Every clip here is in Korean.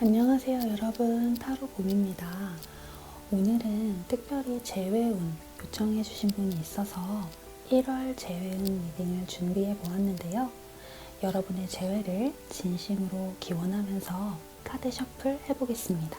안녕하세요 여러분, 타로봄입니다. 오늘은 특별히 재회운 요청해 주신 분이 있어서 1월 재회운 리딩을 준비해 보았는데요. 여러분의 재회를 진심으로 기원하면서 카드 셔플 해보겠습니다.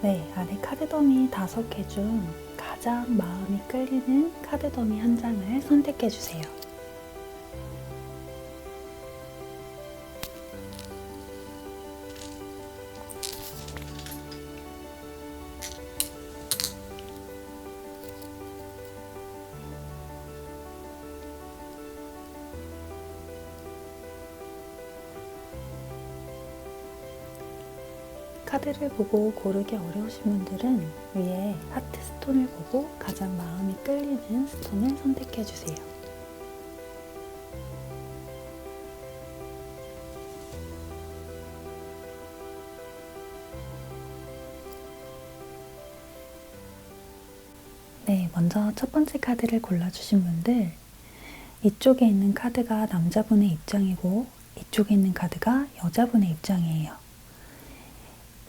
네, 아래 카드더미 5개 중 가장 마음이 끌리는 카드더미 한 장을 선택해 주세요. 카드를 보고 고르기 어려우신 분들은 위에 하트 스톤을 보고 가장 마음이 끌리는 스톤을 선택해 주세요. 네, 먼저 첫 번째 카드를 골라주신 분들, 이쪽에 있는 카드가 남자분의 입장이고 이쪽에 있는 카드가 여자분의 입장이에요.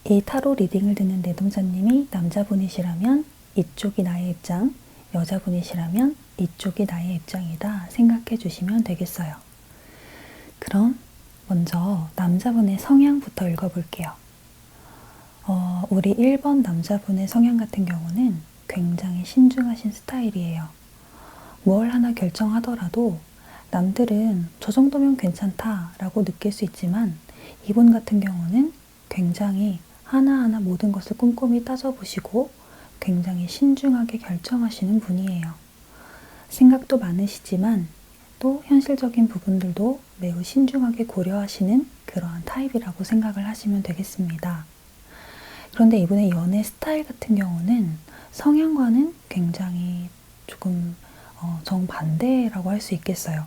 이 타로 리딩을 듣는 내동자님이 남자분이시라면 이쪽이 나의 입장, 여자분이시라면 이쪽이 나의 입장이다 생각해 주시면 되겠어요. 그럼 먼저 남자분의 성향부터 읽어볼게요. 우리 1번 남자분의 성향 같은 경우는 굉장히 신중하신 스타일이에요. 뭘 하나 결정하더라도 남들은 저 정도면 괜찮다라고 느낄 수 있지만 이분 같은 경우는 굉장히 하나하나 모든 것을 꼼꼼히 따져보시고 굉장히 신중하게 결정하시는 분이에요. 생각도 많으시지만 또 현실적인 부분들도 매우 신중하게 고려하시는 그러한 타입이라고 생각을 하시면 되겠습니다. 그런데 이분의 연애 스타일 같은 경우는 성향과는 굉장히 조금 정반대라고 할 수 있겠어요.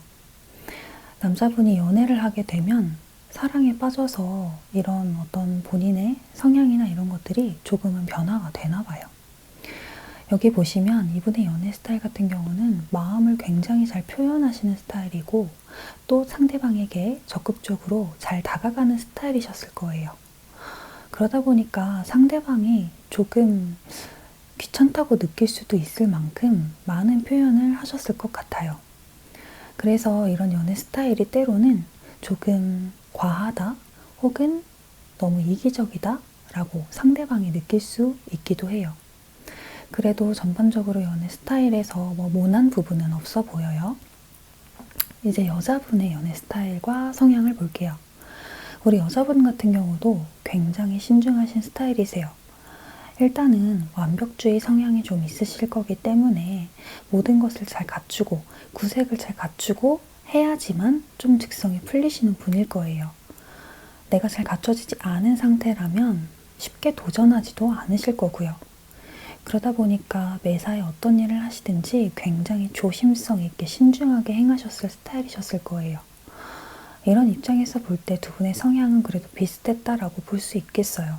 남자분이 연애를 하게 되면 사랑에 빠져서 이런 어떤 본인의 성향이나 이런 것들이 조금은 변화가 되나 봐요. 여기 보시면 이분의 연애 스타일 같은 경우는 마음을 굉장히 잘 표현하시는 스타일이고 또 상대방에게 적극적으로 잘 다가가는 스타일이셨을 거예요. 그러다 보니까 상대방이 조금 귀찮다고 느낄 수도 있을 만큼 많은 표현을 하셨을 것 같아요. 그래서 이런 연애 스타일이 때로는 조금 과하다 혹은 너무 이기적이다 라고 상대방이 느낄 수 있기도 해요. 그래도 전반적으로 연애 스타일에서 모난 부분은 없어 보여요. 이제 여자분의 연애 스타일과 성향을 볼게요. 우리 여자분 같은 경우도 굉장히 신중하신 스타일이세요. 일단은 완벽주의 성향이 좀 있으실 거기 때문에 모든 것을 잘 갖추고 구색을 잘 갖추고 해야지만 좀 직성이 풀리시는 분일 거예요. 내가 잘 갖춰지지 않은 상태라면 쉽게 도전하지도 않으실 거고요. 그러다 보니까 매사에 어떤 일을 하시든지 굉장히 조심성 있게 신중하게 행하셨을 스타일이셨을 거예요. 이런 입장에서 볼 때 두 분의 성향은 그래도 비슷했다라고 볼 수 있겠어요.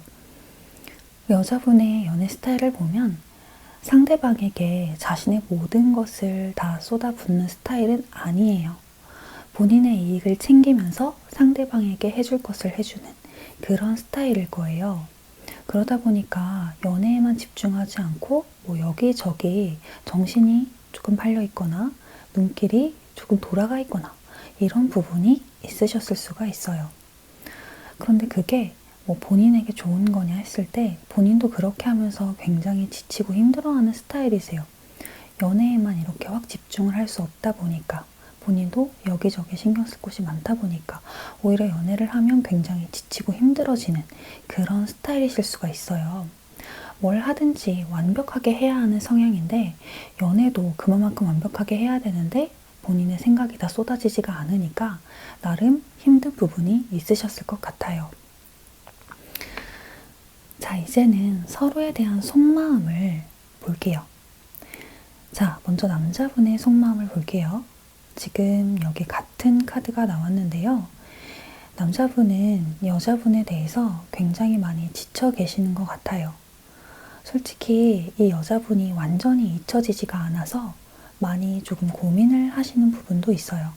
여자분의 연애 스타일을 보면 상대방에게 자신의 모든 것을 다 쏟아붓는 스타일은 아니에요. 본인의 이익을 챙기면서 상대방에게 해줄 것을 해주는 그런 스타일일 거예요. 그러다 보니까 연애에만 집중하지 않고 여기저기 정신이 조금 팔려 있거나 눈길이 조금 돌아가 있거나 이런 부분이 있으셨을 수가 있어요. 그런데 그게 본인에게 좋은 거냐 했을 때 본인도 그렇게 하면서 굉장히 지치고 힘들어하는 스타일이세요. 연애에만 이렇게 확 집중을 할 수 없다 보니까 본인도 여기저기 신경 쓸 곳이 많다 보니까 오히려 연애를 하면 굉장히 지치고 힘들어지는 그런 스타일이실 수가 있어요. 뭘 하든지 완벽하게 해야 하는 성향인데 연애도 그만큼 완벽하게 해야 되는데 본인의 생각이 다 쏟아지지가 않으니까 나름 힘든 부분이 있으셨을 것 같아요. 자, 이제는 서로에 대한 속마음을 볼게요. 자, 먼저 남자분의 속마음을 볼게요. 지금 여기 같은 카드가 나왔는데요. 남자분은 여자분에 대해서 굉장히 많이 지쳐 계시는 것 같아요. 솔직히 이 여자분이 완전히 잊혀지지가 않아서 많이 조금 고민을 하시는 부분도 있어요.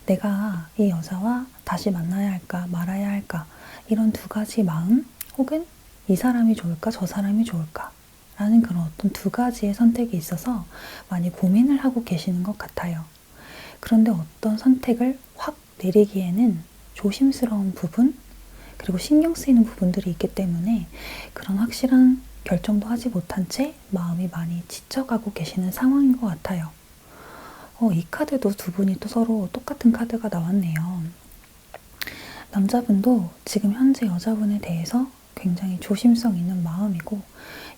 내가 이 여자와 다시 만나야 할까 말아야 할까 이런 두 가지 마음 혹은 이 사람이 좋을까 저 사람이 좋을까 라는 그런 어떤 두 가지의 선택이 있어서 많이 고민을 하고 계시는 것 같아요. 그런데 어떤 선택을 확 내리기에는 조심스러운 부분 그리고 신경 쓰이는 부분들이 있기 때문에 그런 확실한 결정도 하지 못한 채 마음이 많이 지쳐가고 계시는 상황인 것 같아요. 이 카드도 두 분이 또 서로 똑같은 카드가 나왔네요. 남자분도 지금 현재 여자분에 대해서 굉장히 조심성 있는 마음이고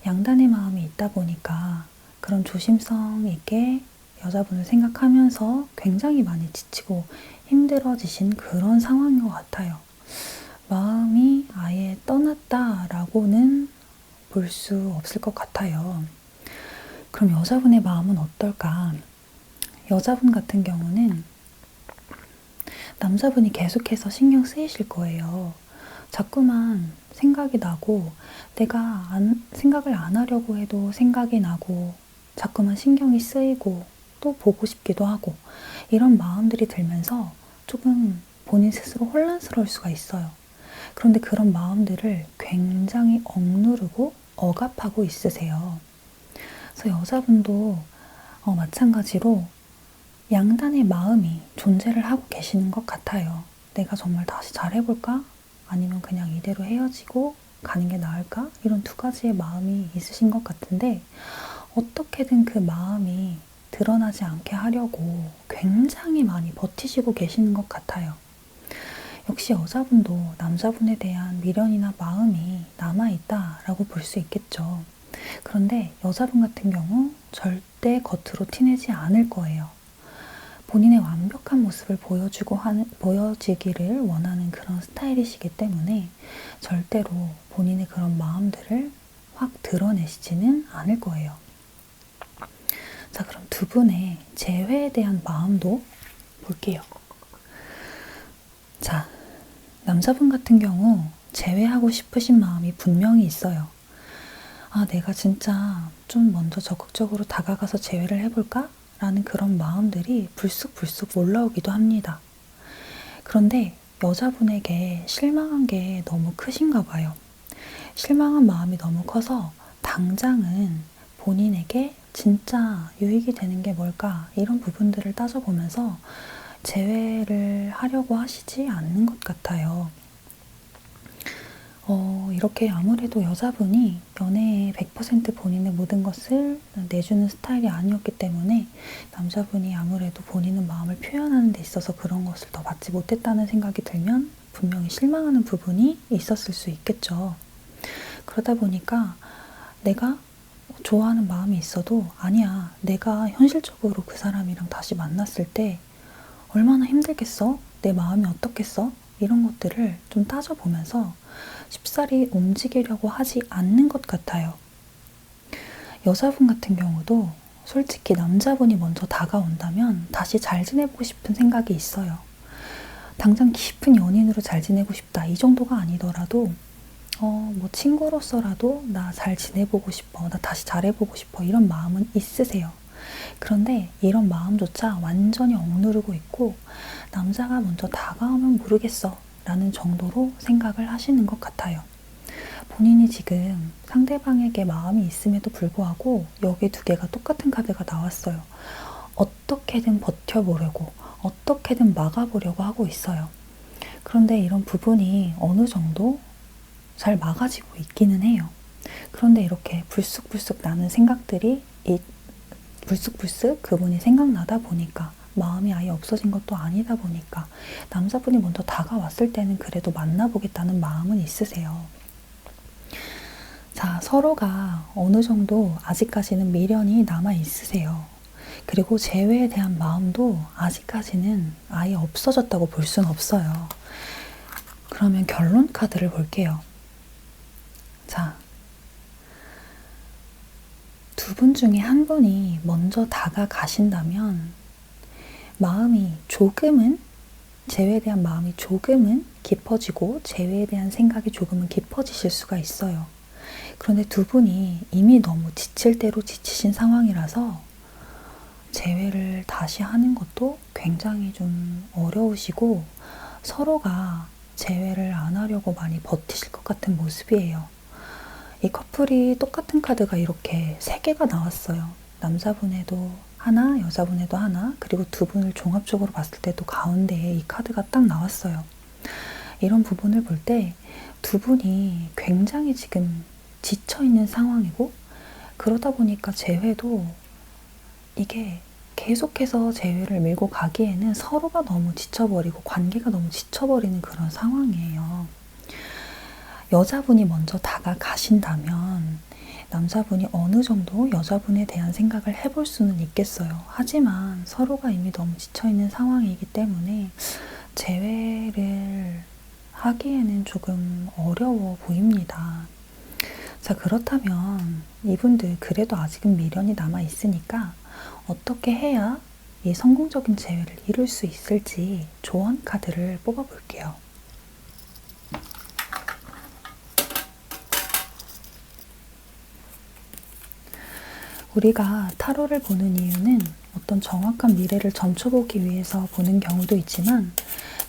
양단의 마음이 있다 보니까 그런 조심성 있게 여자분을 생각하면서 굉장히 많이 지치고 힘들어지신 그런 상황인 것 같아요. 마음이 아예 떠났다라고는 볼 수 없을 것 같아요. 그럼 여자분의 마음은 어떨까? 여자분 같은 경우는 남자분이 계속해서 신경 쓰이실 거예요. 자꾸만 생각이 나고 내가 생각을 안 하려고 해도 생각이 나고 자꾸만 신경이 쓰이고 또 보고 싶기도 하고 이런 마음들이 들면서 조금 본인 스스로 혼란스러울 수가 있어요. 그런데 그런 마음들을 굉장히 억누르고 억압하고 있으세요. 그래서 여자분도 마찬가지로 양단의 마음이 존재를 하고 계시는 것 같아요. 내가 정말 다시 잘해볼까? 아니면 그냥 이대로 헤어지고 가는 게 나을까? 이런 두 가지의 마음이 있으신 것 같은데 어떻게든 그 마음이 드러나지 않게 하려고 굉장히 많이 버티시고 계시는 것 같아요. 역시 여자분도 남자분에 대한 미련이나 마음이 남아있다라고 볼 수 있겠죠. 그런데 여자분 같은 경우 절대 겉으로 티내지 않을 거예요. 본인의 완벽한 모습을 보여지기를 원하는 그런 스타일이시기 때문에 절대로 본인의 그런 마음들을 확 드러내시지는 않을 거예요. 자, 그럼 두 분의 재회에 대한 마음도 볼게요. 자, 남자분 같은 경우 재회하고 싶으신 마음이 분명히 있어요. 아, 내가 진짜 좀 먼저 적극적으로 다가가서 재회를 해볼까? 라는 그런 마음들이 불쑥불쑥 올라오기도 합니다. 그런데 여자분에게 실망한 게 너무 크신가 봐요. 실망한 마음이 너무 커서 당장은 본인에게 진짜 유익이 되는 게 뭘까? 이런 부분들을 따져보면서 재회를 하려고 하시지 않는 것 같아요. 이렇게 아무래도 여자분이 연애에 100% 본인의 모든 것을 내주는 스타일이 아니었기 때문에 남자분이 아무래도 본인의 마음을 표현하는 데 있어서 그런 것을 더 받지 못했다는 생각이 들면 분명히 실망하는 부분이 있었을 수 있겠죠. 그러다 보니까 내가 좋아하는 마음이 있어도 아니야, 내가 현실적으로 그 사람이랑 다시 만났을 때 얼마나 힘들겠어? 내 마음이 어떻겠어? 이런 것들을 좀 따져보면서 쉽사리 움직이려고 하지 않는 것 같아요. 여자분 같은 경우도 솔직히 남자분이 먼저 다가온다면 다시 잘 지내보고 싶은 생각이 있어요. 당장 깊은 연인으로 잘 지내고 싶다 이 정도가 아니더라도 뭐 친구로서라도 나 잘 지내보고 싶어, 나 다시 잘해보고 싶어 이런 마음은 있으세요. 그런데 이런 마음조차 완전히 억누르고 있고 남자가 먼저 다가오면 모르겠어 라는 정도로 생각을 하시는 것 같아요. 본인이 지금 상대방에게 마음이 있음에도 불구하고 여기 두 개가 똑같은 카드가 나왔어요. 어떻게든 버텨보려고, 어떻게든 막아보려고 하고 있어요. 그런데 이런 부분이 어느 정도 잘 막아지고 있기는 해요. 그런데 이렇게 불쑥불쑥 나는 생각들이 불쑥불쑥 그분이 생각나다 보니까 마음이 아예 없어진 것도 아니다 보니까 남자분이 먼저 다가왔을 때는 그래도 만나보겠다는 마음은 있으세요. 자, 서로가 어느 정도 아직까지는 미련이 남아 있으세요. 그리고 재회에 대한 마음도 아직까지는 아예 없어졌다고 볼 수는 없어요. 그러면 결론 카드를 볼게요. 자, 두 분 중에 한 분이 먼저 다가가신다면 마음이 조금은, 재회에 대한 마음이 조금은 깊어지고 재회에 대한 생각이 조금은 깊어지실 수가 있어요. 그런데 두 분이 이미 너무 지칠 대로 지치신 상황이라서 재회를 다시 하는 것도 굉장히 좀 어려우시고 서로가 재회를 안 하려고 많이 버티실 것 같은 모습이에요. 이 커플이 똑같은 카드가 이렇게 3개가 나왔어요. 남자분에도 하나, 여자분에도 하나, 그리고 두 분을 종합적으로 봤을 때도 가운데에 이 카드가 딱 나왔어요. 이런 부분을 볼 때 두 분이 굉장히 지금 지쳐있는 상황이고, 그러다 보니까 재회도 이게 계속해서 재회를 밀고 가기에는 서로가 너무 지쳐버리고 관계가 너무 지쳐버리는 그런 상황이에요. 여자분이 먼저 다가가신다면 남자분이 어느 정도 여자분에 대한 생각을 해볼 수는 있겠어요. 하지만 서로가 이미 너무 지쳐있는 상황이기 때문에 재회를 하기에는 조금 어려워 보입니다. 자, 그렇다면 이분들 그래도 아직은 미련이 남아 있으니까 어떻게 해야 이 성공적인 재회를 이룰 수 있을지 조언 카드를 뽑아 볼게요. 우리가 타로를 보는 이유는 어떤 정확한 미래를 점쳐보기 위해서 보는 경우도 있지만,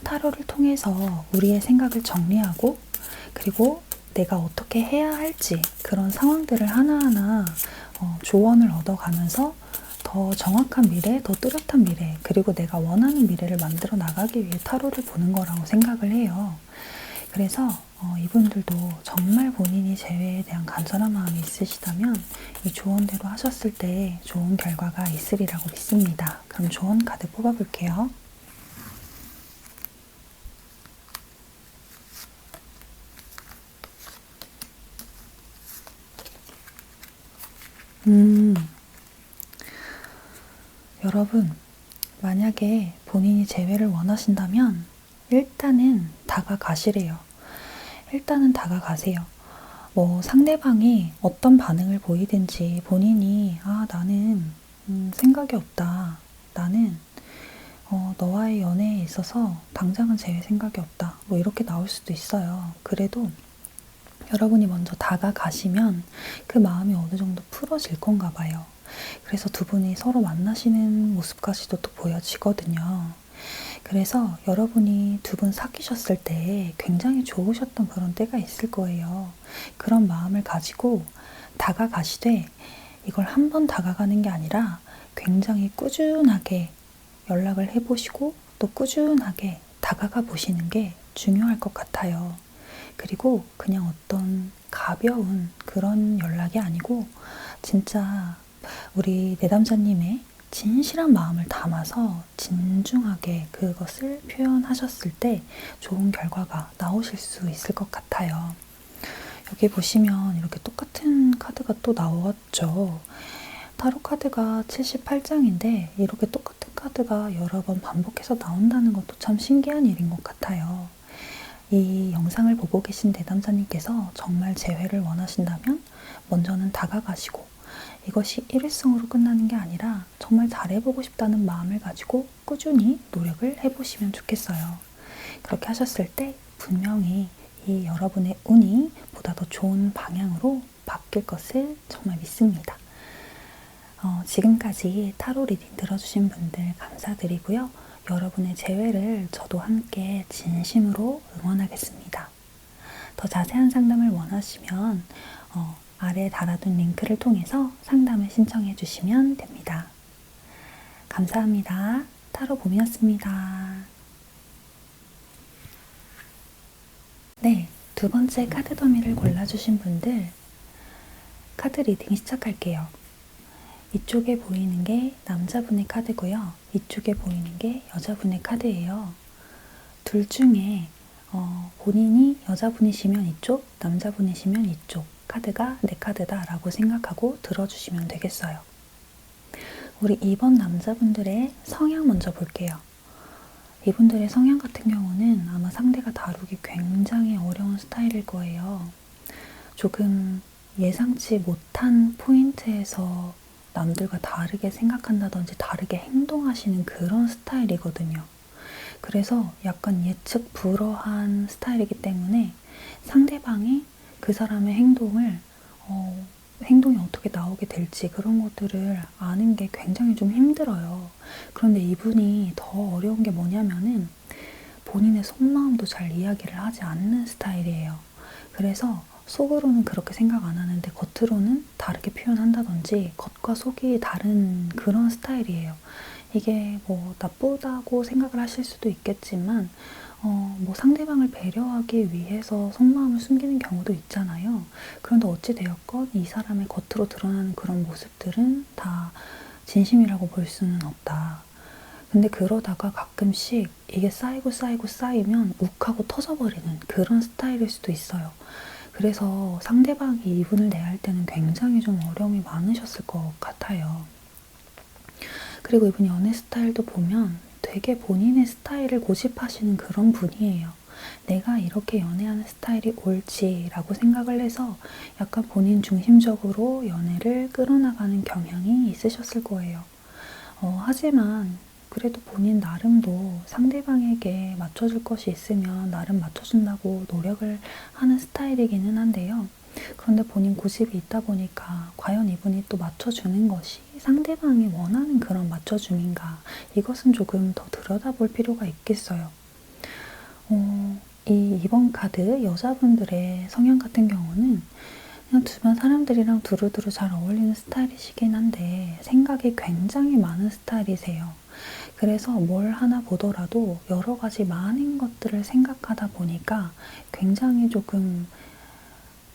타로를 통해서 우리의 생각을 정리하고, 그리고 내가 어떻게 해야 할지 그런 상황들을 하나하나 조언을 얻어가면서 더 정확한 미래, 더 뚜렷한 미래, 그리고 내가 원하는 미래를 만들어 나가기 위해 타로를 보는 거라고 생각을 해요. 그래서 이분들도 정말 본인이 재회에 대한 간절한 마음이 있으시다면 이 조언대로 하셨을 때 좋은 결과가 있으리라고 믿습니다. 그럼 조언 카드 뽑아볼게요. 여러분, 만약에 본인이 재회를 원하신다면 일단은 다가가시래요. 일단은 다가가세요. 뭐 상대방이 어떤 반응을 보이든지 본인이 나는 생각이 없다. 나는 너와의 연애에 있어서 당장은 재회 생각이 없다. 뭐 이렇게 나올 수도 있어요. 그래도 여러분이 먼저 다가가시면 그 마음이 어느 정도 풀어질 건가 봐요. 그래서 두 분이 서로 만나시는 모습까지도 또 보여지거든요. 그래서 여러분이 두 분 사귀셨을 때 굉장히 좋으셨던 그런 때가 있을 거예요. 그런 마음을 가지고 다가가시되, 이걸 한 번 다가가는 게 아니라 굉장히 꾸준하게 연락을 해보시고 또 꾸준하게 다가가 보시는 게 중요할 것 같아요. 그리고 그냥 어떤 가벼운 그런 연락이 아니고 진짜 우리 내담자님의 진실한 마음을 담아서 진중하게 그것을 표현하셨을 때 좋은 결과가 나오실 수 있을 것 같아요. 여기 보시면 이렇게 똑같은 카드가 또 나왔죠. 타로 카드가 78장인데 이렇게 똑같은 카드가 여러 번 반복해서 나온다는 것도 참 신기한 일인 것 같아요. 이 영상을 보고 계신 내담자님께서 정말 재회를 원하신다면 먼저는 다가가시고, 이것이 일회성으로 끝나는 게 아니라 정말 잘해보고 싶다는 마음을 가지고 꾸준히 노력을 해보시면 좋겠어요. 그렇게 하셨을 때 분명히 이 여러분의 운이 보다 더 좋은 방향으로 바뀔 것을 정말 믿습니다. 지금까지 타로 리딩 들어주신 분들 감사드리고요. 여러분의 재회를 저도 함께 진심으로 응원하겠습니다. 더 자세한 상담을 원하시면 아래에 달아둔 링크를 통해서 상담을 신청해 주시면 됩니다. 감사합니다. 타로 봄이었습니다. 네, 두 번째 카드 더미를 골라주신 분들 카드 리딩 시작할게요. 이쪽에 보이는 게 남자분의 카드고요. 이쪽에 보이는 게 여자분의 카드예요. 둘 중에 본인이 여자분이시면 이쪽, 남자분이시면 이쪽 카드가 내 카드다 라고 생각하고 들어주시면 되겠어요. 우리 2번 남자분들의 성향 먼저 볼게요. 이분들의 성향 같은 경우는 아마 상대가 다루기 굉장히 어려운 스타일일 거예요. 조금 예상치 못한 포인트에서 남들과 다르게 생각한다든지 다르게 행동하시는 그런 스타일이거든요. 그래서 약간 예측 불허한 스타일이기 때문에 상대방이 그 사람의 행동이 어떻게 나오게 될지 그런 것들을 아는 게 굉장히 좀 힘들어요. 그런데 이분이 더 어려운 게 뭐냐면은 본인의 속마음도 잘 이야기를 하지 않는 스타일이에요. 그래서 속으로는 그렇게 생각 안 하는데 겉으로는 다르게 표현한다든지 겉과 속이 다른 그런 스타일이에요. 이게 뭐 나쁘다고 생각을 하실 수도 있겠지만 뭐 상대방을 배려하기 위해서 속마음을 숨기는 경우도 있잖아요. 그런데 어찌되었건 이 사람의 겉으로 드러나는 그런 모습들은 다 진심이라고 볼 수는 없다. 근데 그러다가 가끔씩 이게 쌓이면 욱하고 터져버리는 그런 스타일일 수도 있어요. 그래서 상대방이 이분을 대할 때는 굉장히 좀 어려움이 많으셨을 것 같아요. 그리고 이분 연애 스타일도 보면 되게 본인의 스타일을 고집하시는 그런 분이에요. 내가 이렇게 연애하는 스타일이 옳지라고 생각을 해서 약간 본인 중심적으로 연애를 끌어나가는 경향이 있으셨을 거예요. 하지만 그래도 본인 나름도 상대방에게 맞춰줄 것이 있으면 나름 맞춰준다고 노력을 하는 스타일이기는 한데요. 그런데 본인 고집이 있다 보니까 과연 이분이 또 맞춰주는 것이 상대방이 원하는 그런 맞춰줌인가, 이것은 조금 더 들여다볼 필요가 있겠어요. 이번 카드 여자분들의 성향 같은 경우는 그냥 주변 사람들이랑 두루두루 잘 어울리는 스타일이시긴 한데 생각이 굉장히 많은 스타일이세요. 그래서 뭘 하나 보더라도 여러 가지 많은 것들을 생각하다 보니까 굉장히 조금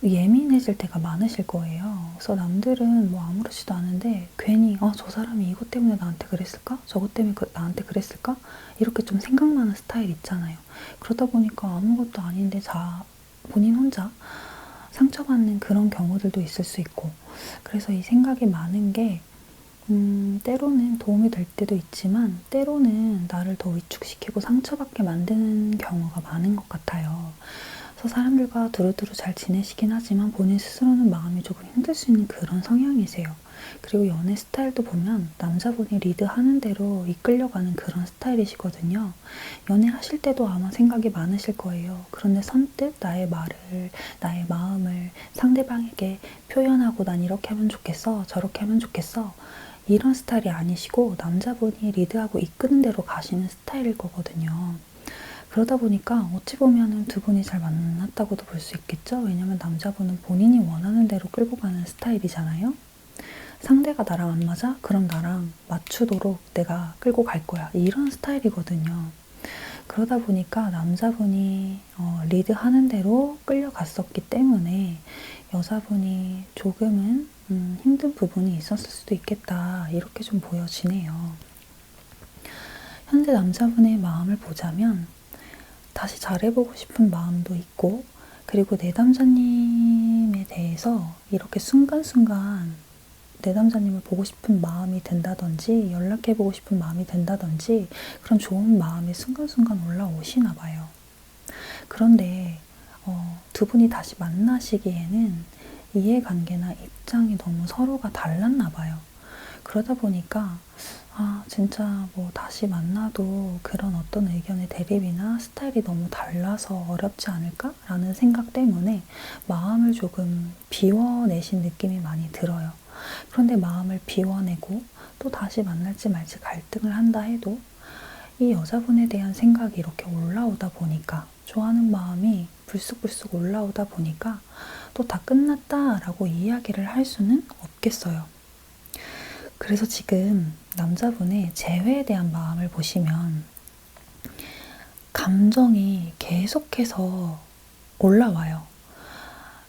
예민해질 때가 많으실 거예요. 그래서 남들은 뭐 아무렇지도 않은데 괜히 저 사람이 이것 때문에 나한테 그랬을까? 저것 때문에 나한테 그랬을까? 이렇게 좀 생각나는 스타일 있잖아요. 그러다 보니까 아무것도 아닌데 본인 혼자 상처받는 그런 경우들도 있을 수 있고, 그래서 이 생각이 많은 게 때로는 도움이 될 때도 있지만 때로는 나를 더 위축시키고 상처받게 만드는 경우가 많은 것 같아요. 그래서 사람들과 두루두루 잘 지내시긴 하지만 본인 스스로는 마음이 조금 힘들 수 있는 그런 성향이세요. 그리고 연애 스타일도 보면 남자분이 리드하는 대로 이끌려가는 그런 스타일이시거든요. 연애하실 때도 아마 생각이 많으실 거예요. 그런데 선뜻 나의 마음을 상대방에게 표현하고 난 이렇게 하면 좋겠어, 저렇게 하면 좋겠어, 이런 스타일이 아니시고 남자분이 리드하고 이끄는 대로 가시는 스타일일 거거든요. 그러다 보니까 어찌 보면은 두 분이 잘 만났다고도 볼 수 있겠죠? 왜냐면 남자분은 본인이 원하는 대로 끌고 가는 스타일이잖아요. 상대가 나랑 안 맞아? 그럼 나랑 맞추도록 내가 끌고 갈 거야. 이런 스타일이거든요. 그러다 보니까 남자분이 리드하는 대로 끌려갔었기 때문에 여자분이 조금은 힘든 부분이 있었을 수도 있겠다, 이렇게 좀 보여지네요. 현재 남자분의 마음을 보자면 다시 잘해보고 싶은 마음도 있고, 그리고 내담자님에 대해서 이렇게 순간순간 내담자님을 보고 싶은 마음이 든다든지 연락해보고 싶은 마음이 든다든지 그런 좋은 마음이 순간순간 올라오시나 봐요. 그런데 두 분이 다시 만나시기에는 이해관계나 입장이 너무 서로가 달랐나 봐요. 그러다 보니까 진짜 뭐 다시 만나도 그런 어떤 의견의 대립이나 스타일이 너무 달라서 어렵지 않을까라는 생각 때문에 마음을 조금 비워내신 느낌이 많이 들어요. 그런데 마음을 비워내고 또 다시 만날지 말지 갈등을 한다 해도 이 여자분에 대한 생각이 이렇게 올라오다 보니까, 좋아하는 마음이 불쑥불쑥 올라오다 보니까 또 다 끝났다라고 이야기를 할 수는 없겠어요. 그래서 지금 남자분의 재회에 대한 마음을 보시면 감정이 계속해서 올라와요.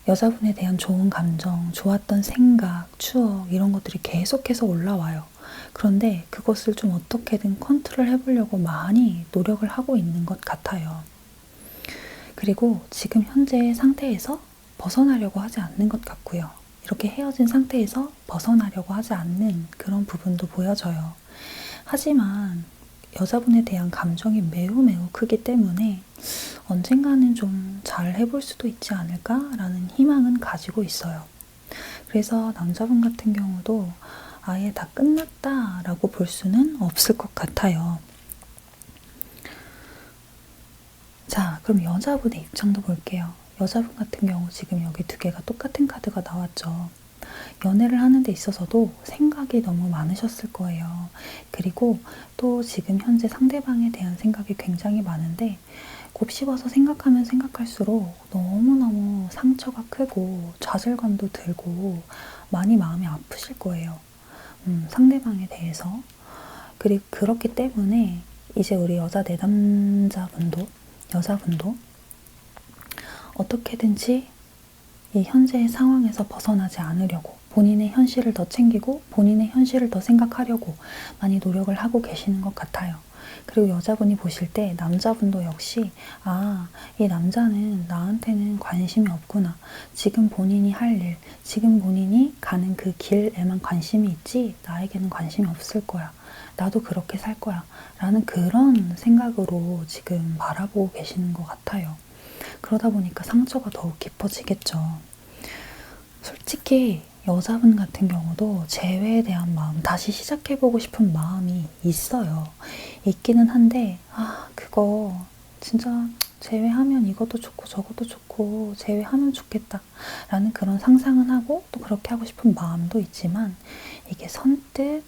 여자분에 대한 좋은 감정, 좋았던 생각, 추억, 이런 것들이 계속해서 올라와요. 그런데 그것을 좀 어떻게든 컨트롤 해보려고 많이 노력을 하고 있는 것 같아요. 그리고 지금 현재 상태에서 벗어나려고 하지 않는 것 같고요. 이렇게 헤어진 상태에서 벗어나려고 하지 않는 그런 부분도 보여져요. 하지만 여자분에 대한 감정이 매우 크기 때문에 언젠가는 좀 잘 해볼 수도 있지 않을까라는 희망은 가지고 있어요. 그래서 남자분 같은 경우도 아예 다 끝났다라고 볼 수는 없을 것 같아요. 자, 그럼 여자분의 입장도 볼게요. 여자분 같은 경우 지금 여기 두 개가 똑같은 카드가 나왔죠. 연애를 하는 데 있어서도 생각이 너무 많으셨을 거예요. 그리고 또 지금 현재 상대방에 대한 생각이 굉장히 많은데 곱씹어서 생각하면 생각할수록 너무너무 상처가 크고 좌절감도 들고 많이 마음이 아프실 거예요. 상대방에 대해서. 그리고 그렇기 때문에 이제 우리 여자 내담자분도 여자분도 어떻게든지 이 현재의 상황에서 벗어나지 않으려고 본인의 현실을 더 챙기고 본인의 현실을 더 생각하려고 많이 노력을 하고 계시는 것 같아요. 그리고 여자분이 보실 때 남자분도 역시 이 남자는 나한테는 관심이 없구나. 지금 본인이 할 일, 지금 본인이 가는 그 길에만 관심이 있지 나에게는 관심이 없을 거야. 나도 그렇게 살 거야. 라는 그런 생각으로 지금 바라보고 계시는 것 같아요. 그러다 보니까 상처가 더욱 깊어지겠죠. 솔직히 여자분 같은 경우도 재회에 대한 마음, 다시 시작해보고 싶은 마음이 있어요. 있기는 한데, 그거 진짜 재회하면 이것도 좋고 저것도 좋고 재회하면 좋겠다 라는 그런 상상은 하고 또 그렇게 하고 싶은 마음도 있지만 이게 선뜻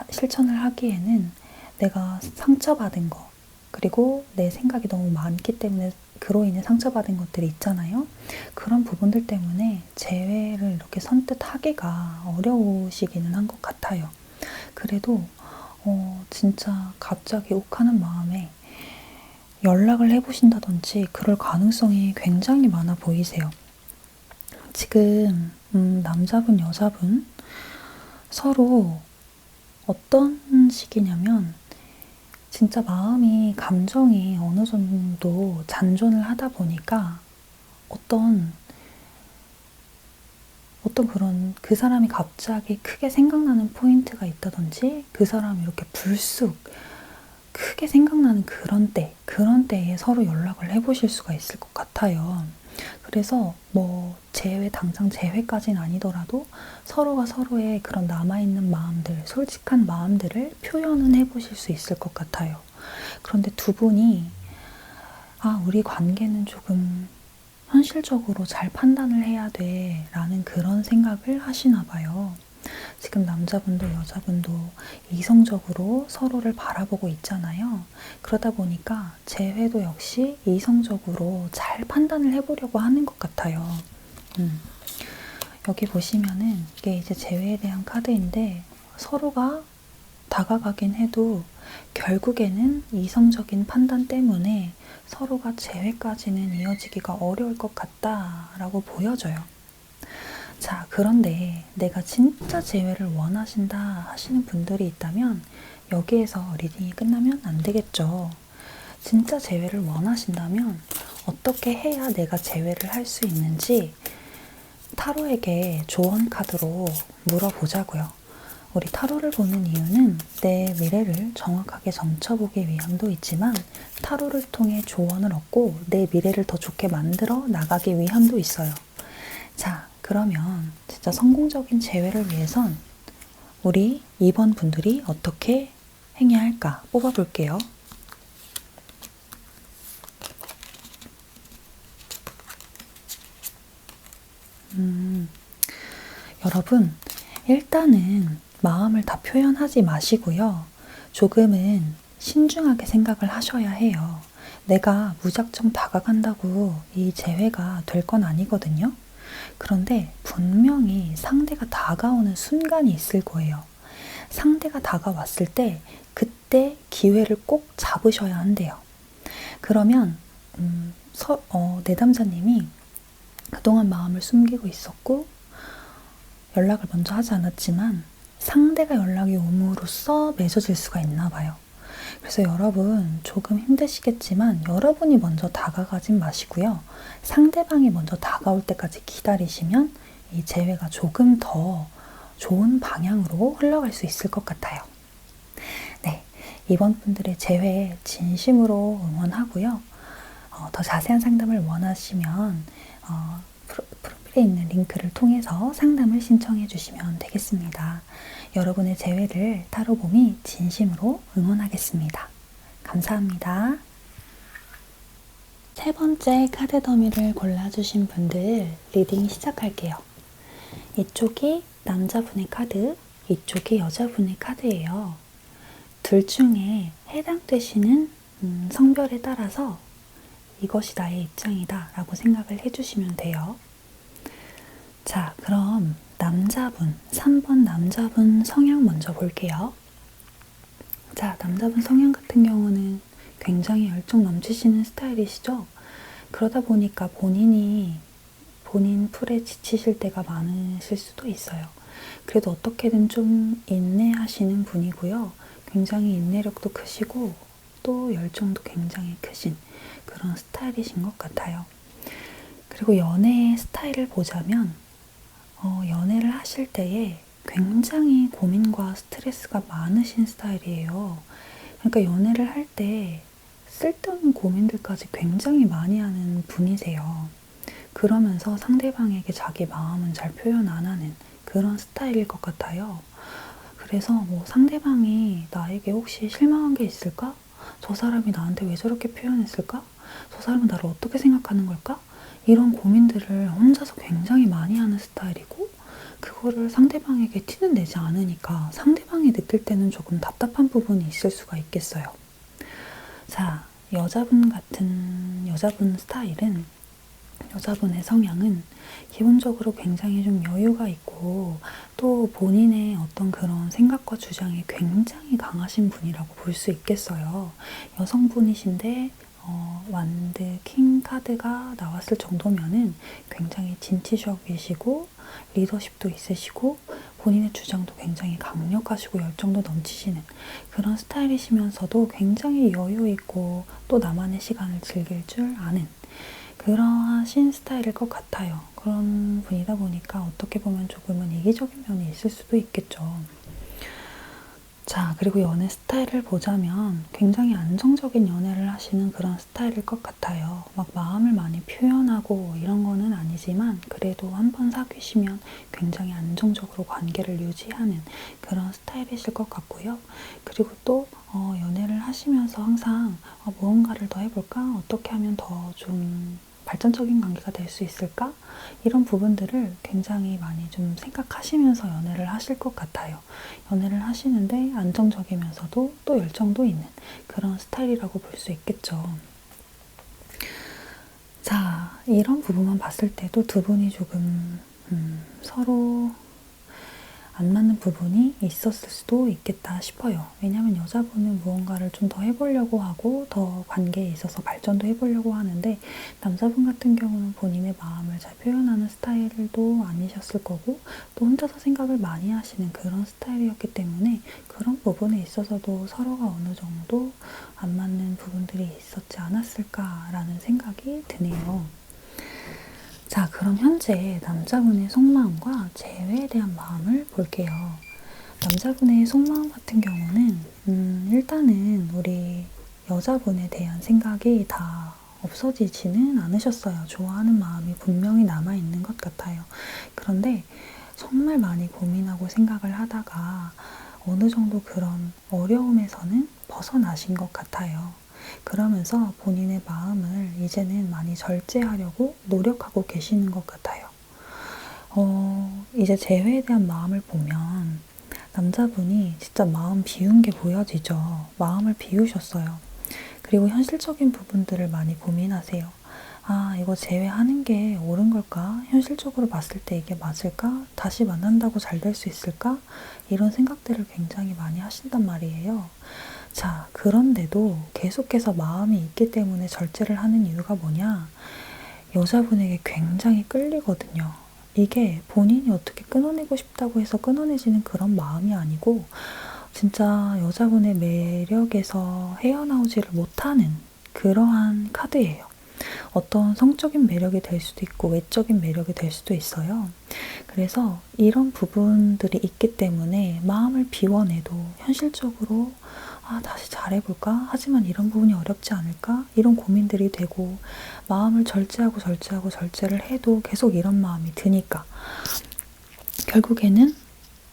실천을 하기에는 내가 상처받은 거 그리고 내 생각이 너무 많기 때문에 그로 인해 상처받은 것들이 있잖아요. 그런 부분들 때문에 재회를 이렇게 선뜻 하기가 어려우시기는 한 것 같아요. 그래도 진짜 갑자기 욱하는 마음에 연락을 해보신다든지 그럴 가능성이 굉장히 많아 보이세요. 지금 남자분, 여자분 서로 어떤 식이냐면 진짜 마음이, 감정이 어느 정도 잔존을 하다 보니까 어떤 그런 그 사람이 갑자기 크게 생각나는 포인트가 있다든지 그 사람이 이렇게 불쑥 크게 생각나는 그런 때에 서로 연락을 해보실 수가 있을 것 같아요. 그래서 당장 재회까지는 아니더라도 서로가 서로의 그런 남아있는 마음들, 솔직한 마음들을 표현은 해보실 수 있을 것 같아요. 그런데 두 분이 우리 관계는 조금 현실적으로 잘 판단을 해야 돼 라는 그런 생각을 하시나 봐요. 지금 남자분도 여자분도 이성적으로 서로를 바라보고 있잖아요. 그러다 보니까 재회도 역시 이성적으로 잘 판단을 해보려고 하는 것 같아요. 여기 보시면은 이게 이제 재회에 대한 카드인데 서로가 다가가긴 해도 결국에는 이성적인 판단 때문에 서로가 재회까지는 이어지기가 어려울 것 같다라고 보여져요. 자, 그런데 내가 진짜 재회를 원하신다 하시는 분들이 있다면 여기에서 리딩이 끝나면 안 되겠죠. 진짜 재회를 원하신다면 어떻게 해야 내가 재회를 할 수 있는지 타로에게 조언 카드로 물어보자고요. 우리 타로를 보는 이유는 내 미래를 정확하게 점쳐보기 위함도 있지만 타로를 통해 조언을 얻고 내 미래를 더 좋게 만들어 나가기 위함도 있어요. 자, 그러면 진짜 성공적인 재회를 위해선 우리 2번 분들이 어떻게 행해야 할까 뽑아볼게요. 여러분, 일단은 마음을 다 표현하지 마시고요. 조금은 신중하게 생각을 하셔야 해요. 내가 무작정 다가간다고 이 재회가 될 건 아니거든요. 그런데 분명히 상대가 다가오는 순간이 있을 거예요. 상대가 다가왔을 때 그때 기회를 꼭 잡으셔야 한대요. 그러면 내담자님이 그동안 마음을 숨기고 있었고 연락을 먼저 하지 않았지만 상대가 연락이 옴으로써 맺어질 수가 있나 봐요. 그래서 여러분 조금 힘드시겠지만 여러분이 먼저 다가가진 마시고요. 상대방이 먼저 다가올 때까지 기다리시면 이 재회가 조금 더 좋은 방향으로 흘러갈 수 있을 것 같아요. 네, 이번 분들의 재회 진심으로 응원하고요. 더 자세한 상담을 원하시면 프로필에 있는 링크를 통해서 상담을 신청해 주시면 되겠습니다. 여러분의 재회를 타로봄이 진심으로 응원하겠습니다. 감사합니다. 세 번째 카드 더미를 골라주신 분들 리딩 시작할게요. 이쪽이 남자분의 카드, 이쪽이 여자분의 카드예요. 둘 중에 해당되시는 성별에 따라서 이것이 나의 입장이다 라고 생각을 해주시면 돼요. 자, 그럼 남자분, 3번 남자분 성향 먼저 볼게요. 자, 남자분 성향 같은 경우는 굉장히 열정 넘치시는 스타일이시죠? 그러다 보니까 본인 풀에 지치실 때가 많으실 수도 있어요. 그래도 어떻게든 좀 인내하시는 분이고요. 굉장히 인내력도 크시고 또 열정도 굉장히 크신 그런 스타일이신 것 같아요. 그리고 연애 스타일을 보자면 연애를 하실 때에 굉장히 고민과 스트레스가 많으신 스타일이에요. 그러니까 연애를 할 때 쓸데없는 고민들까지 굉장히 많이 하는 분이세요. 그러면서 상대방에게 자기 마음은 잘 표현 안 하는 그런 스타일일 것 같아요. 그래서 뭐 상대방이 나에게 혹시 실망한 게 있을까? 저 사람이 나한테 왜 저렇게 표현했을까? 저 사람은 나를 어떻게 생각하는 걸까? 이런 고민들을 혼자서 굉장히 많이 하는 스타일이고, 그거를 상대방에게 티는 내지 않으니까 상대방이 느낄 때는 조금 답답한 부분이 있을 수가 있겠어요. 자, 여자분 스타일은, 여자분의 성향은 기본적으로 굉장히 좀 여유가 있고 또 본인의 어떤 그런 생각과 주장이 굉장히 강하신 분이라고 볼 수 있겠어요. 여성분이신데 완드 킹 카드가 나왔을 정도면은 굉장히 진취적이시고 리더십도 있으시고 본인의 주장도 굉장히 강력하시고 열정도 넘치시는 그런 스타일이시면서도 굉장히 여유 있고 또 나만의 시간을 즐길 줄 아는 그러하신 스타일일 것 같아요. 그런 분이다 보니까 어떻게 보면 조금은 이기적인 면이 있을 수도 있겠죠. 자, 그리고 연애 스타일을 보자면 굉장히 안정적인 연애를 하시는 그런 스타일일 것 같아요. 막 마음을 많이 표현하고 이런 거는 아니지만 그래도 한번 사귀시면 굉장히 안정적으로 관계를 유지하는 그런 스타일이실 것 같고요. 그리고 또 연애를 하시면서 항상 무언가를 더 해볼까? 어떻게 하면 더 좀 발전적인 관계가 될 수 있을까? 이런 부분들을 굉장히 많이 좀 생각하시면서 연애를 하실 것 같아요. 연애를 하시는데 안정적이면서도 또 열정도 있는 그런 스타일이라고 볼 수 있겠죠. 자, 이런 부분만 봤을 때도 두 분이 조금 서로 안 맞는 부분이 있었을 수도 있겠다 싶어요. 왜냐하면 여자분은 무언가를 좀 더 해보려고 하고 더 관계에 있어서 발전도 해보려고 하는데 남자분 같은 경우는 본인의 마음을 잘 표현하는 스타일도 아니셨을 거고 또 혼자서 생각을 많이 하시는 그런 스타일이었기 때문에 그런 부분에 있어서도 서로가 어느 정도 안 맞는 부분들이 있었지 않았을까라는 생각이 드네요. 자, 그럼 현재 남자분의 속마음과 재회에 대한 마음을 볼게요. 남자분의 속마음 같은 경우는 일단은 우리 여자분에 대한 생각이 다 없어지지는 않으셨어요. 좋아하는 마음이 분명히 남아있는 것 같아요. 그런데 정말 많이 고민하고 생각을 하다가 어느 정도 그런 어려움에서는 벗어나신 것 같아요. 그러면서 본인의 마음을 이제는 많이 절제하려고 노력하고 계시는 것 같아요. 이제 재회에 대한 마음을 보면 남자분이 진짜 마음 비운 게 보여지죠. 마음을 비우셨어요. 그리고 현실적인 부분들을 많이 고민하세요. 아, 이거 재회하는 게 옳은 걸까? 현실적으로 봤을 때 이게 맞을까? 다시 만난다고 잘 될 수 있을까? 이런 생각들을 굉장히 많이 하신단 말이에요. 자, 그런데도 계속해서 마음이 있기 때문에 절제를 하는 이유가 뭐냐? 여자분에게 굉장히 끌리거든요. 이게 본인이 어떻게 끊어내고 싶다고 해서 끊어내지는 그런 마음이 아니고 진짜 여자분의 매력에서 헤어나오지를 못하는 그러한 카드예요. 어떤 성적인 매력이 될 수도 있고 외적인 매력이 될 수도 있어요. 그래서 이런 부분들이 있기 때문에 마음을 비워내도 현실적으로 다시 잘해볼까? 하지만 이런 부분이 어렵지 않을까? 이런 고민들이 되고 마음을 절제를 해도 계속 이런 마음이 드니까 결국에는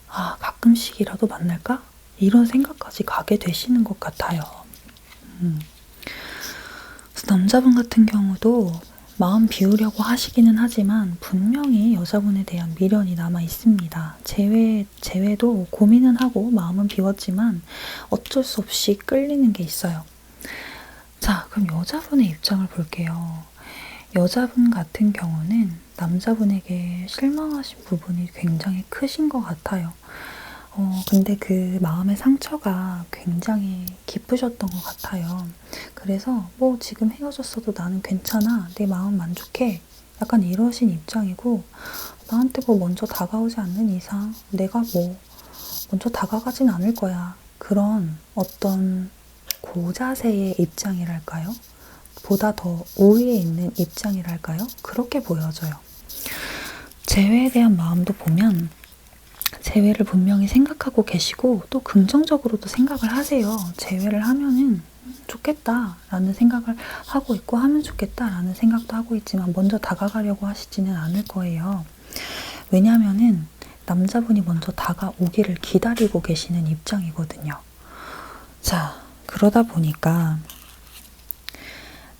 가끔씩이라도 만날까? 이런 생각까지 가게 되시는 것 같아요. 그래서 남자분 같은 경우도 마음 비우려고 하시기는 하지만 분명히 여자분에 대한 미련이 남아 있습니다. 재회도 고민은 하고 마음은 비웠지만 어쩔 수 없이 끌리는 게 있어요. 자, 그럼 여자분의 입장을 볼게요. 여자분 같은 경우는 남자분에게 실망하신 부분이 굉장히 크신 것 같아요. 근데 그 마음의 상처가 굉장히 깊으셨던 것 같아요. 그래서 뭐 지금 헤어졌어도 나는 괜찮아. 내 마음 만족해. 약간 이러신 입장이고, 나한테 뭐 먼저 다가오지 않는 이상 내가 뭐 먼저 다가가진 않을 거야. 그런 어떤 고자세의 입장이랄까요? 보다 더 우위에 있는 입장이랄까요? 그렇게 보여져요. 재회에 대한 마음도 보면 재회를 분명히 생각하고 계시고 또 긍정적으로도 생각을 하세요. 재회를 하면은 좋겠다라는 생각을 하고 있고 하면 좋겠다라는 생각도 하고 있지만 먼저 다가가려고 하시지는 않을 거예요. 왜냐하면은 남자분이 먼저 다가오기를 기다리고 계시는 입장이거든요. 자, 그러다 보니까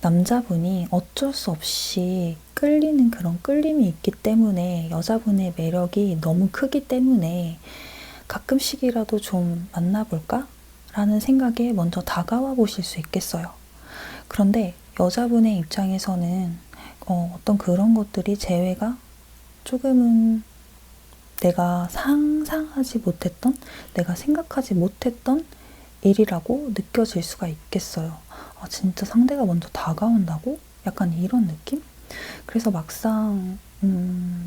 남자분이 어쩔 수 없이 끌리는 그런 끌림이 있기 때문에 여자분의 매력이 너무 크기 때문에 가끔씩이라도 좀 만나볼까? 라는 생각에 먼저 다가와 보실 수 있겠어요. 그런데 여자분의 입장에서는 어떤 그런 것들이 재회가 조금은 내가 상상하지 못했던, 내가 생각하지 못했던 일이라고 느껴질 수가 있겠어요. 진짜 상대가 먼저 다가온다고? 약간 이런 느낌? 그래서 막상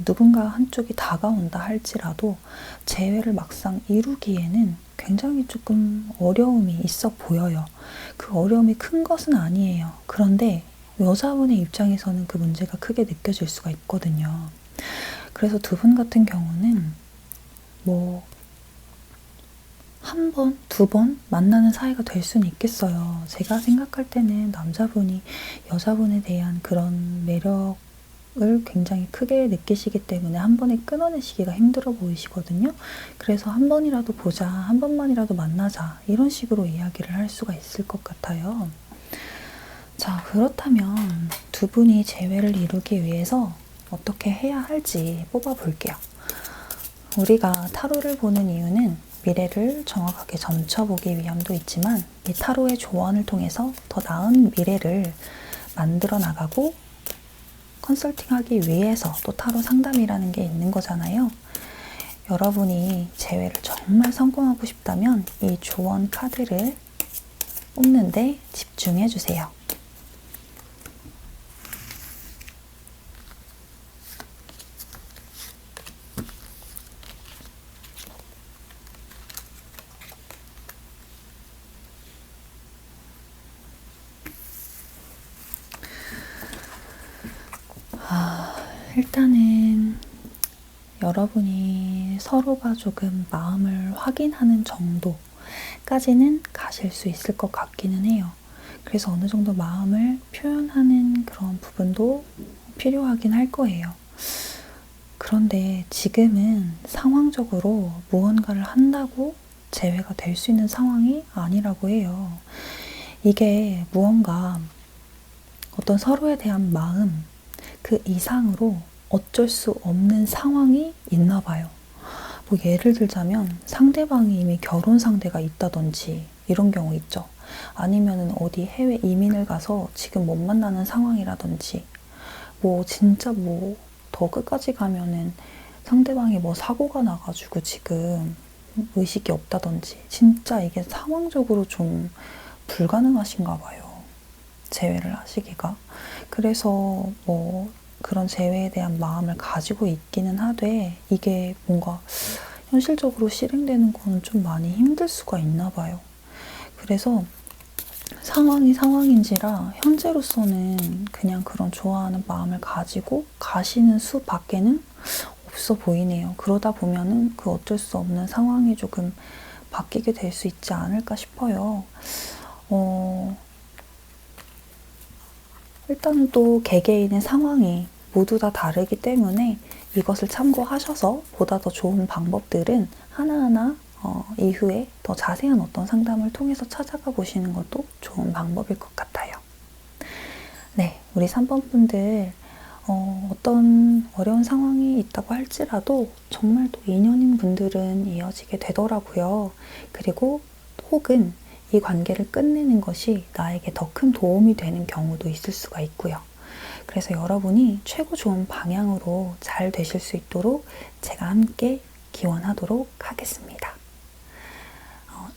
누군가 한쪽이 다가온다 할지라도 재회를 막상 이루기에는 굉장히 조금 어려움이 있어 보여요. 그 어려움이 큰 것은 아니에요. 그런데 여자분의 입장에서는 그 문제가 크게 느껴질 수가 있거든요. 그래서 두 분 같은 경우는 뭐 한 번, 두 번 만나는 사이가 될 수는 있겠어요. 제가 생각할 때는 남자분이 여자분에 대한 그런 매력을 굉장히 크게 느끼시기 때문에 한 번에 끊어내시기가 힘들어 보이시거든요. 그래서 한 번이라도 보자, 한 번만이라도 만나자 이런 식으로 이야기를 할 수가 있을 것 같아요. 자, 그렇다면 두 분이 재회를 이루기 위해서 어떻게 해야 할지 뽑아볼게요. 우리가 타로를 보는 이유는 미래를 정확하게 점쳐보기 위함도 있지만 이 타로의 조언을 통해서 더 나은 미래를 만들어 나가고 컨설팅하기 위해서 또 타로 상담이라는 게 있는 거잖아요. 여러분이 재회를 정말 성공하고 싶다면 이 조언 카드를 뽑는데 집중해 주세요. 일단은 여러분이 서로가 조금 마음을 확인하는 정도까지는 가실 수 있을 것 같기는 해요. 그래서 어느 정도 마음을 표현하는 그런 부분도 필요하긴 할 거예요. 그런데 지금은 상황적으로 무언가를 한다고 재회가 될 수 있는 상황이 아니라고 해요. 이게 무언가 어떤 서로에 대한 마음, 그 이상으로 어쩔 수 없는 상황이 있나 봐요. 뭐 예를 들자면 상대방이 이미 결혼 상대가 있다든지 이런 경우 있죠. 아니면은 어디 해외 이민을 가서 지금 못 만나는 상황이라든지 뭐 진짜 뭐 더 끝까지 가면은 상대방이 뭐 사고가 나가지고 지금 의식이 없다든지 진짜 이게 상황적으로 좀 불가능하신가 봐요. 재회를 하시기가. 그래서 뭐 그런 재회에 대한 마음을 가지고 있기는 하되 이게 뭔가 현실적으로 실행되는 거는 좀 많이 힘들 수가 있나 봐요. 그래서 상황이 상황인지라 현재로서는 그냥 그런 좋아하는 마음을 가지고 가시는 수밖에는 없어 보이네요. 그러다 보면은 그 어쩔 수 없는 상황이 조금 바뀌게 될 수 있지 않을까 싶어요. 일단은 또 개개인의 상황이 모두 다 다르기 때문에 이것을 참고하셔서 보다 더 좋은 방법들은 하나하나 이후에 더 자세한 어떤 상담을 통해서 찾아가 보시는 것도 좋은 방법일 것 같아요. 네, 우리 3번 분들 어떤 어려운 상황이 있다고 할지라도 정말 또 인연인 분들은 이어지게 되더라고요. 그리고 혹은 이 관계를 끝내는 것이 나에게 더 큰 도움이 되는 경우도 있을 수가 있고요. 그래서 여러분이 최고 좋은 방향으로 잘 되실 수 있도록 제가 함께 기원하도록 하겠습니다.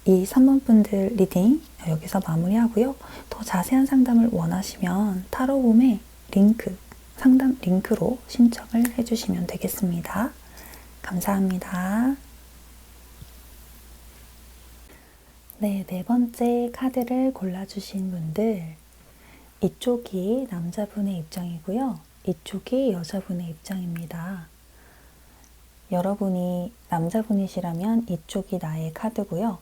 이 3번 분들 리딩 여기서 마무리하고요. 더 자세한 상담을 원하시면 타로홈의 링크, 상담 링크로 신청을 해주시면 되겠습니다. 감사합니다. 네, 네 번째 카드를 골라주신 분들, 이쪽이 남자분의 입장이고요. 이쪽이 여자분의 입장입니다. 여러분이 남자분이시라면 이쪽이 나의 카드고요.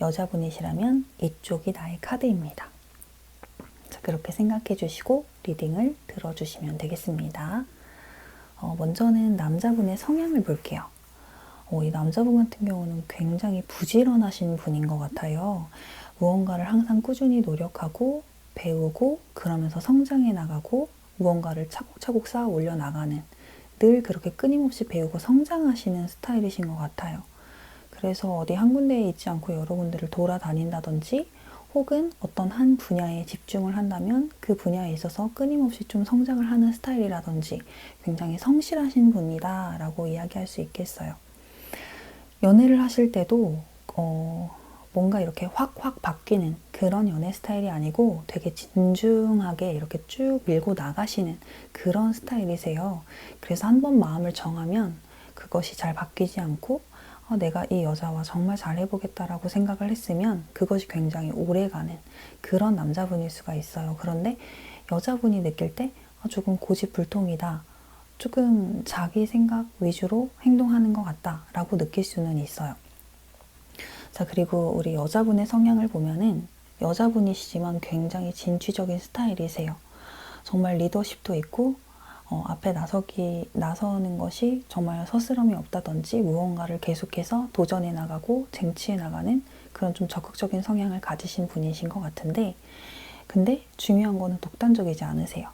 여자분이시라면 이쪽이 나의 카드입니다. 자, 그렇게 생각해 주시고 리딩을 들어주시면 되겠습니다. 먼저는 남자분의 성향을 볼게요. 이 남자분 같은 경우는 굉장히 부지런하신 분인 것 같아요. 무언가를 항상 꾸준히 노력하고 배우고 그러면서 성장해 나가고 무언가를 차곡차곡 쌓아 올려 나가는, 늘 그렇게 끊임없이 배우고 성장하시는 스타일이신 것 같아요. 그래서 어디 한 군데에 있지 않고 여러 군데를 돌아다닌다든지 혹은 어떤 한 분야에 집중을 한다면 그 분야에 있어서 끊임없이 좀 성장을 하는 스타일이라든지 굉장히 성실하신 분이다 라고 이야기할 수 있겠어요. 연애를 하실 때도 뭔가 이렇게 확확 바뀌는 그런 연애 스타일이 아니고 되게 진중하게 이렇게 쭉 밀고 나가시는 그런 스타일이세요. 그래서 한번 마음을 정하면 그것이 잘 바뀌지 않고 내가 이 여자와 정말 잘해보겠다라고 생각을 했으면 그것이 굉장히 오래가는 그런 남자분일 수가 있어요. 그런데 여자분이 느낄 때 조금 고집불통이다, 조금 자기 생각 위주로 행동하는 것 같다라고 느낄 수는 있어요. 자, 그리고 우리 여자분의 성향을 보면은 여자분이시지만 굉장히 진취적인 스타일이세요. 정말 리더십도 있고 앞에 나서는 것이 정말 서스럼이 없다든지 무언가를 계속해서 도전해 나가고 쟁취해 나가는 그런 좀 적극적인 성향을 가지신 분이신 것 같은데, 근데 중요한 거는 독단적이지 않으세요.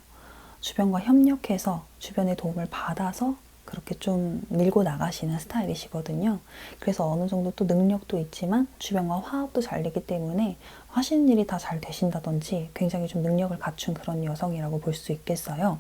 주변과 협력해서 주변의 도움을 받아서 그렇게 좀 밀고 나가시는 스타일이시거든요. 그래서 어느 정도 또 능력도 있지만 주변과 화합도 잘 되기 때문에 하시는 일이 다 잘 되신다든지 굉장히 좀 능력을 갖춘 그런 여성이라고 볼 수 있겠어요.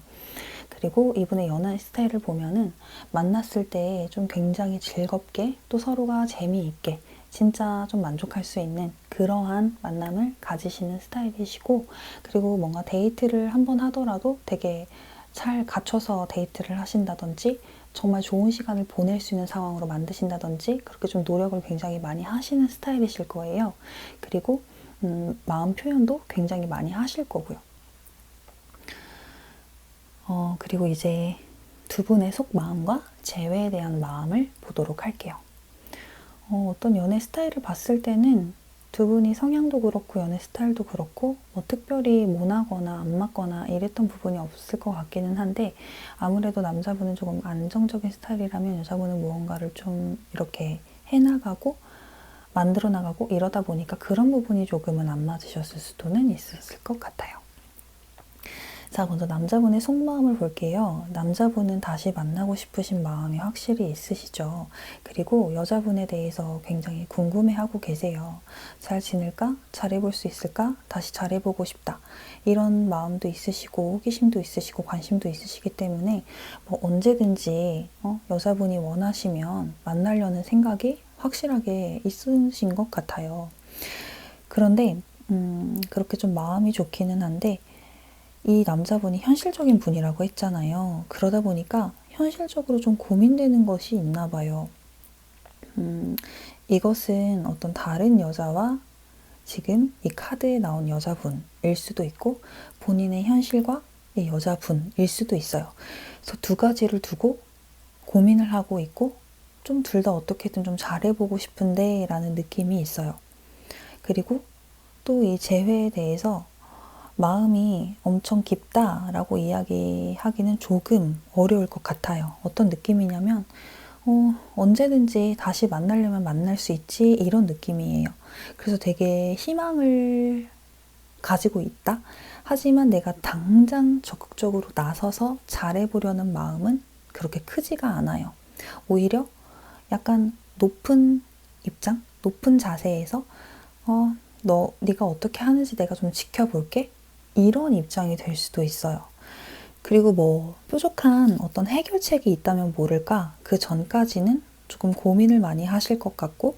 그리고 이분의 연애 스타일을 보면은 만났을 때 좀 굉장히 즐겁게 또 서로가 재미있게 진짜 좀 만족할 수 있는 그러한 만남을 가지시는 스타일이시고, 그리고 뭔가 데이트를 한번 하더라도 되게 잘 갖춰서 데이트를 하신다든지 정말 좋은 시간을 보낼 수 있는 상황으로 만드신다든지 그렇게 좀 노력을 굉장히 많이 하시는 스타일이실 거예요. 그리고 마음 표현도 굉장히 많이 하실 거고요. 그리고 이제 두 분의 속마음과 재회에 대한 마음을 보도록 할게요. 어떤 연애 스타일을 봤을 때는 두 분이 성향도 그렇고 연애 스타일도 그렇고 뭐 특별히 모나거나 안 맞거나 이랬던 부분이 없을 것 같기는 한데, 아무래도 남자분은 조금 안정적인 스타일이라면 여자분은 무언가를 좀 이렇게 해나가고 만들어 나가고 이러다 보니까 그런 부분이 조금은 안 맞으셨을 수도는 있었을 것 같아요. 자, 먼저 남자분의 속마음을 볼게요. 남자분은 다시 만나고 싶으신 마음이 확실히 있으시죠. 그리고 여자분에 대해서 굉장히 궁금해하고 계세요. 잘 지낼까? 잘해볼 수 있을까? 다시 잘해보고 싶다. 이런 마음도 있으시고 호기심도 있으시고 관심도 있으시기 때문에 뭐 언제든지 여자분이 원하시면 만나려는 생각이 확실하게 있으신 것 같아요. 그런데 그렇게 좀 마음이 좋기는 한데, 이 남자분이 현실적인 분이라고 했잖아요. 그러다 보니까 현실적으로 좀 고민되는 것이 있나 봐요. 이것은 어떤 다른 여자와 지금 이 카드에 나온 여자분일 수도 있고 본인의 현실과 이 여자분일 수도 있어요. 그래서 두 가지를 두고 고민을 하고 있고 좀 둘 다 어떻게든 좀 잘해보고 싶은데 라는 느낌이 있어요. 그리고 또 이 재회에 대해서 마음이 엄청 깊다라고 이야기하기는 조금 어려울 것 같아요. 어떤 느낌이냐면 언제든지 다시 만나려면 만날 수 있지, 이런 느낌이에요. 그래서 되게 희망을 가지고 있다. 하지만 내가 당장 적극적으로 나서서 잘해보려는 마음은 그렇게 크지가 않아요. 오히려 약간 높은 입장, 높은 자세에서 네가 어떻게 하는지 내가 좀 지켜볼게, 이런 입장이 될 수도 있어요. 그리고 뭐 뾰족한 어떤 해결책이 있다면 모를까 그 전까지는 조금 고민을 많이 하실 것 같고,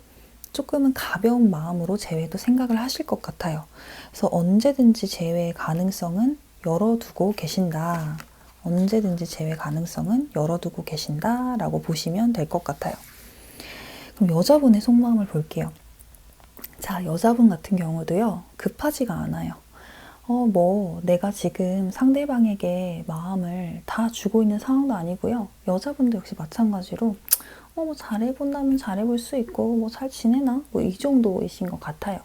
조금은 가벼운 마음으로 재회도 생각을 하실 것 같아요. 그래서 언제든지 재회의 가능성은 열어두고 계신다. 언제든지 재회 가능성은 열어두고 계신다라고 보시면 될 것 같아요. 그럼 여자분의 속마음을 볼게요. 자, 여자분 같은 경우도요, 급하지가 않아요. 내가 지금 상대방에게 마음을 다 주고 있는 상황도 아니고요. 여자분도 역시 마찬가지로, 뭐 잘해본다면 잘해볼 수 있고, 뭐 잘 지내나? 뭐 이 정도이신 것 같아요.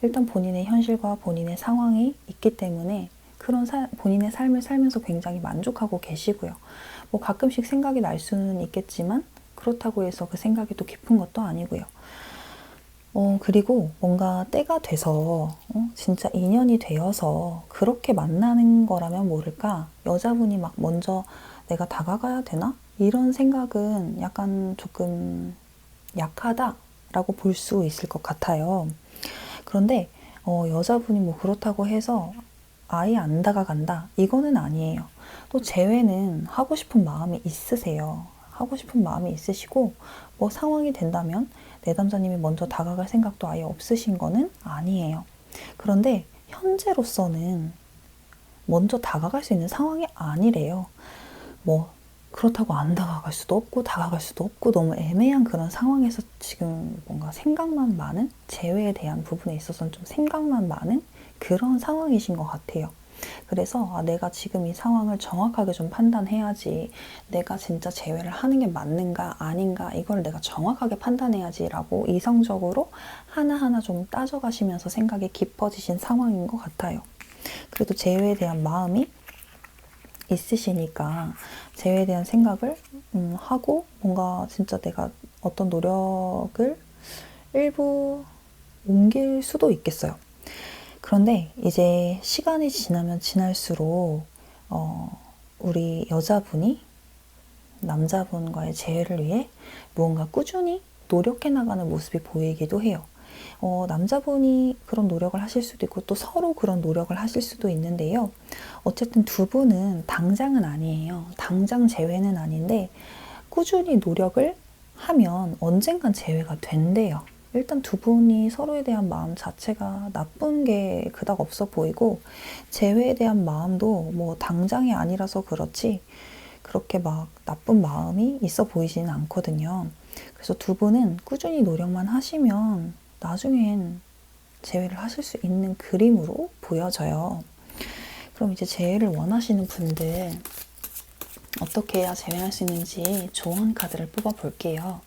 일단 본인의 현실과 본인의 상황이 있기 때문에 그런 본인의 삶을 살면서 굉장히 만족하고 계시고요. 뭐 가끔씩 생각이 날 수는 있겠지만, 그렇다고 해서 그 생각이 또 깊은 것도 아니고요. 그리고 뭔가 때가 돼서, 진짜 인연이 되어서 그렇게 만나는 거라면 모를까, 여자분이 막 먼저 내가 다가가야 되나? 이런 생각은 약간 조금 약하다라고 볼 수 있을 것 같아요. 그런데, 여자분이 뭐 그렇다고 해서 아예 안 다가간다? 이거는 아니에요. 또 재회는 하고 싶은 마음이 있으세요. 하고 싶은 마음이 있으시고, 뭐 상황이 된다면 내담자님이 먼저 다가갈 생각도 아예 없으신 거는 아니에요. 그런데 현재로서는 먼저 다가갈 수 있는 상황이 아니래요. 뭐 그렇다고 안 다가갈 수도 없고 다가갈 수도 없고 너무 애매한 그런 상황에서 지금 뭔가 생각만 많은, 재회에 대한 부분에 있어서는 좀 생각만 많은 그런 상황이신 것 같아요. 그래서 내가 지금 이 상황을 정확하게 좀 판단해야지, 내가 진짜 재회를 하는 게 맞는가 아닌가 이걸 내가 정확하게 판단해야지 라고 이성적으로 하나하나 좀 따져가시면서 생각이 깊어지신 상황인 것 같아요. 그래도 재회에 대한 마음이 있으시니까 재회에 대한 생각을 하고, 뭔가 진짜 내가 어떤 노력을 일부 옮길 수도 있겠어요. 그런데 이제 시간이 지나면 지날수록 우리 여자분이 남자분과의 재회를 위해 무언가 꾸준히 노력해 나가는 모습이 보이기도 해요. 남자분이 그런 노력을 하실 수도 있고 또 서로 그런 노력을 하실 수도 있는데요. 어쨌든 두 분은 당장은 아니에요. 당장 재회는 아닌데 꾸준히 노력을 하면 언젠간 재회가 된대요. 일단 두 분이 서로에 대한 마음 자체가 나쁜 게 그닥 없어 보이고, 재회에 대한 마음도 뭐 당장이 아니라서 그렇지 그렇게 막 나쁜 마음이 있어 보이지는 않거든요. 그래서 두 분은 꾸준히 노력만 하시면 나중엔 재회를 하실 수 있는 그림으로 보여져요. 그럼 이제 재회를 원하시는 분들 어떻게 해야 재회할 수 있는지 조언 카드를 뽑아 볼게요.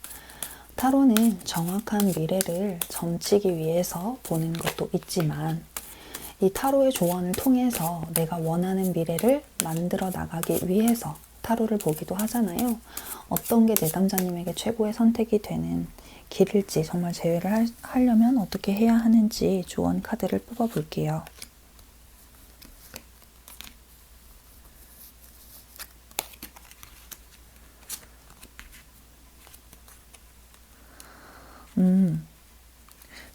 타로는 정확한 미래를 점치기 위해서 보는 것도 있지만, 이 타로의 조언을 통해서 내가 원하는 미래를 만들어 나가기 위해서 타로를 보기도 하잖아요. 어떤 게 내담자님에게 최고의 선택이 되는 길일지, 정말 재회를 하려면 어떻게 해야 하는지 조언 카드를 뽑아 볼게요.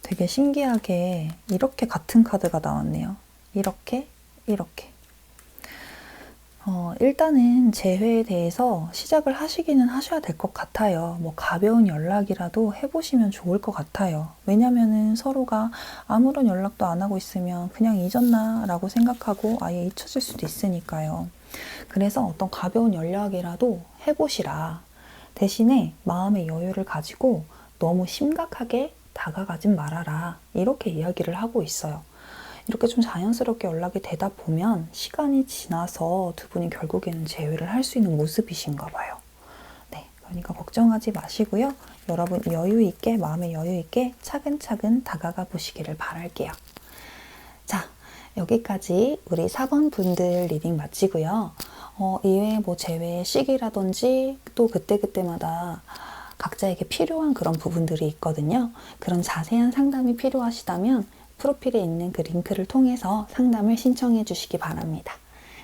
되게 신기하게 이렇게 같은 카드가 나왔네요. 이렇게. 일단은 재회에 대해서 시작을 하시기는 하셔야 될 것 같아요. 뭐 가벼운 연락이라도 해보시면 좋을 것 같아요. 왜냐면은 서로가 아무런 연락도 안 하고 있으면 그냥 잊었나 라고 생각하고 아예 잊혀질 수도 있으니까요. 그래서 어떤 가벼운 연락이라도 해보시라. 대신에 마음의 여유를 가지고 너무 심각하게 다가가진 말아라. 이렇게 이야기를 하고 있어요. 이렇게 좀 자연스럽게 연락이 되다 보면 시간이 지나서 두 분이 결국에는 재회를 할 수 있는 모습이신가 봐요. 네, 그러니까 걱정하지 마시고요. 여러분 여유 있게, 마음의 여유 있게 차근차근 다가가 보시기를 바랄게요. 자, 여기까지 우리 4번 분들 리딩 마치고요. 이외에 뭐 재회 시기라든지 또 그때그때마다 각자에게 필요한 그런 부분들이 있거든요. 그런 자세한 상담이 필요하시다면 프로필에 있는 그 링크를 통해서 상담을 신청해 주시기 바랍니다.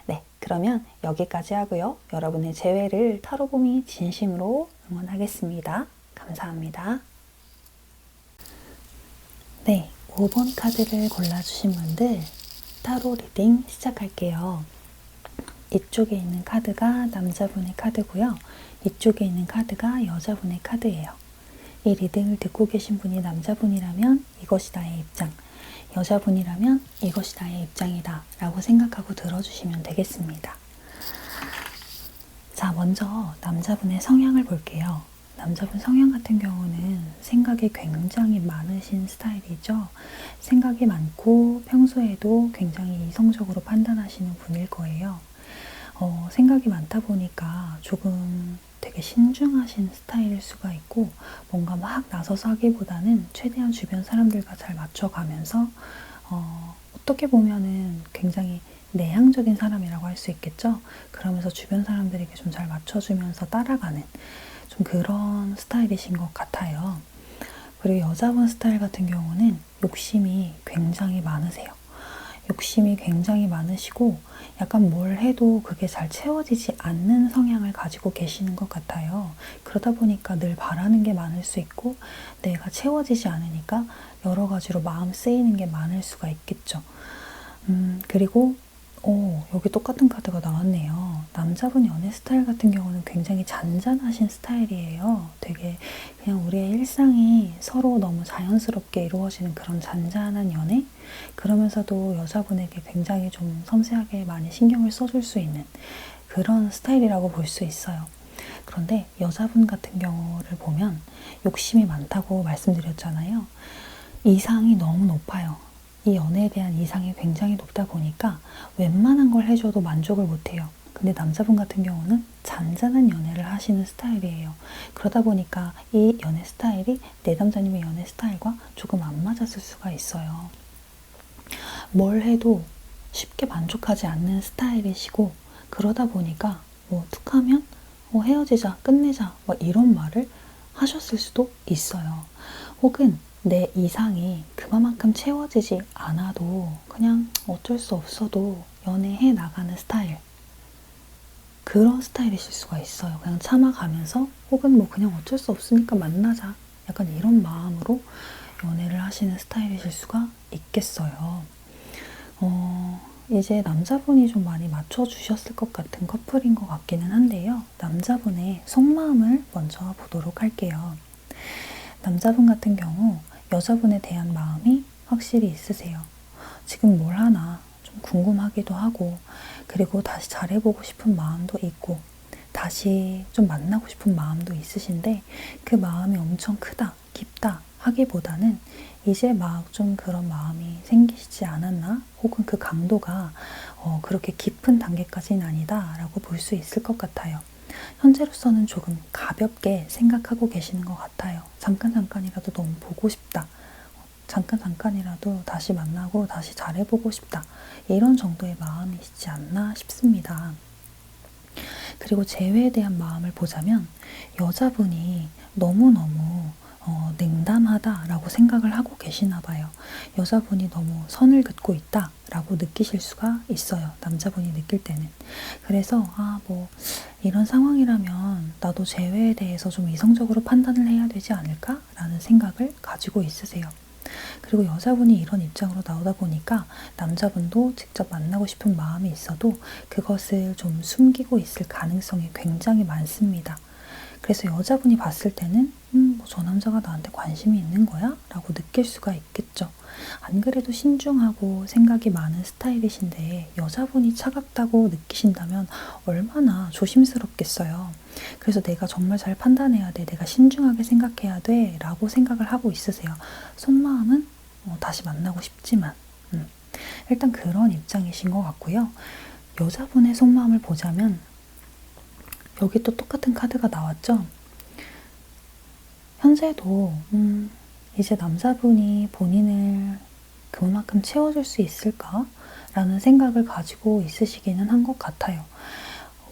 네, 그러면 여기까지 하고요. 여러분의 재회를 타로봄이 진심으로 응원하겠습니다. 감사합니다. 네, 5번 카드를 골라주신 분들 타로 리딩 시작할게요. 이쪽에 있는 카드가 남자분의 카드고요. 이쪽에 있는 카드가 여자분의 카드예요. 이 리딩을 듣고 계신 분이 남자분이라면 이것이 나의 입장, 여자분이라면 이것이 나의 입장이다 라고 생각하고 들어주시면 되겠습니다. 자, 먼저 남자분의 성향을 볼게요. 남자분 성향 같은 경우는 생각이 굉장히 많으신 스타일이죠. 생각이 많고 평소에도 굉장히 이성적으로 판단하시는 분일 거예요. 생각이 많다 보니까 조금 되게 신중하신 스타일일 수가 있고, 뭔가 막 나서서 하기보다는 최대한 주변 사람들과 잘 맞춰가면서 어떻게 보면은 굉장히 내향적인 사람이라고 할 수 있겠죠. 그러면서 주변 사람들에게 좀 잘 맞춰주면서 따라가는 좀 그런 스타일이신 것 같아요. 그리고 여자분 스타일 같은 경우는 욕심이 굉장히 많으세요. 욕심이 굉장히 많으시고 약간 뭘 해도 그게 잘 채워지지 않는 성향을 가지고 계시는 것 같아요. 그러다 보니까 늘 바라는 게 많을 수 있고 내가 채워지지 않으니까 여러 가지로 마음 쓰이는 게 많을 수가 있겠죠. 그리고 여기 똑같은 카드가 나왔네요. 남자분 연애 스타일 같은 경우는 굉장히 잔잔하신 스타일이에요. 되게 그냥 우리의 일상이 서로 너무 자연스럽게 이루어지는 그런 잔잔한 연애? 그러면서도 여자분에게 굉장히 좀 섬세하게 많이 신경을 써줄 수 있는 그런 스타일이라고 볼 수 있어요. 그런데 여자분 같은 경우를 보면 욕심이 많다고 말씀드렸잖아요. 이상이 너무 높아요. 이 연애에 대한 이상이 굉장히 높다 보니까 웬만한 걸 해줘도 만족을 못해요. 근데 남자분 같은 경우는 잔잔한 연애를 하시는 스타일이에요. 그러다 보니까 이 연애 스타일이 내담자님의 연애 스타일과 조금 안 맞았을 수가 있어요. 뭘 해도 쉽게 만족하지 않는 스타일이시고, 그러다 보니까 뭐 툭하면 헤어지자, 끝내자 이런 말을 하셨을 수도 있어요. 혹은 내 이상이 그만큼 채워지지 않아도 그냥 어쩔 수 없어도 연애해 나가는 스타일, 그런 스타일이실 수가 있어요. 그냥 참아가면서 혹은 뭐 그냥 어쩔 수 없으니까 만나자, 약간 이런 마음으로 연애를 하시는 스타일이실 수가 있겠어요. 이제 남자분이 좀 많이 맞춰주셨을 것 같은 커플인 것 같기는 한데요. 남자분의 속마음을 먼저 보도록 할게요. 남자분 같은 경우 여자분에 대한 마음이 확실히 있으세요. 지금 뭘 하나 좀 궁금하기도 하고, 그리고 다시 잘해보고 싶은 마음도 있고, 다시 좀 만나고 싶은 마음도 있으신데, 그 마음이 엄청 크다, 깊다 하기보다는 이제 막 좀 그런 마음이 생기시지 않았나? 혹은 그 강도가 그렇게 깊은 단계까지는 아니다 라고 볼 수 있을 것 같아요. 현재로서는 조금 가볍게 생각하고 계시는 것 같아요. 잠깐이라도 너무 보고 싶다. 잠깐이라도 다시 만나고 다시 잘해보고 싶다. 이런 정도의 마음이시지 않나 싶습니다. 그리고 재회에 대한 마음을 보자면 여자분이 너무너무 냉담하다라고 생각을 하고 계시나 봐요. 여자분이 너무 선을 긋고 있다라고 느끼실 수가 있어요. 남자분이 느낄 때는. 그래서 뭐 이런 상황이라면 나도 재회에 대해서 좀 이성적으로 판단을 해야 되지 않을까라는 생각을 가지고 있으세요. 그리고 여자분이 이런 입장으로 나오다 보니까 남자분도 직접 만나고 싶은 마음이 있어도 그것을 좀 숨기고 있을 가능성이 굉장히 많습니다. 그래서 여자분이 봤을 때는 저 남자가 나한테 관심이 있는 거야? 라고 느낄 수가 있겠죠. 안 그래도 신중하고 생각이 많은 스타일이신데 여자분이 차갑다고 느끼신다면 얼마나 조심스럽겠어요. 그래서 내가 정말 잘 판단해야 돼, 내가 신중하게 생각해야 돼 라고 생각을 하고 있으세요. 속마음은 다시 만나고 싶지만 일단 그런 입장이신 것 같고요. 여자분의 속마음을 보자면 여기 또 똑같은 카드가 나왔죠. 현재도 이제 남자분이 본인을 그만큼 채워줄 수 있을까? 라는 생각을 가지고 있으시기는 한 것 같아요.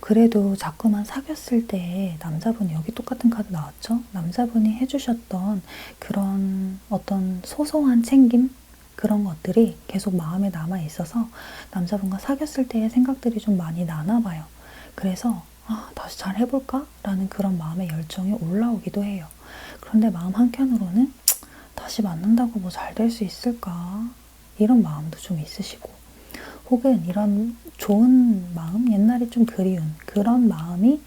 그래도 자꾸만 사귀었을 때 남자분이 여기 똑같은 카드 나왔죠? 남자분이 해주셨던 그런 어떤 소소한 챙김? 그런 것들이 계속 마음에 남아 있어서 남자분과 사귀었을 때의 생각들이 좀 많이 나나 봐요. 그래서 다시 잘 해볼까? 라는 그런 마음의 열정이 올라오기도 해요. 그런데 마음 한켠으로는 다시 만난다고 뭐 잘 될 수 있을까? 이런 마음도 좀 있으시고, 혹은 이런 좋은 마음, 옛날에 좀 그리운 그런 마음이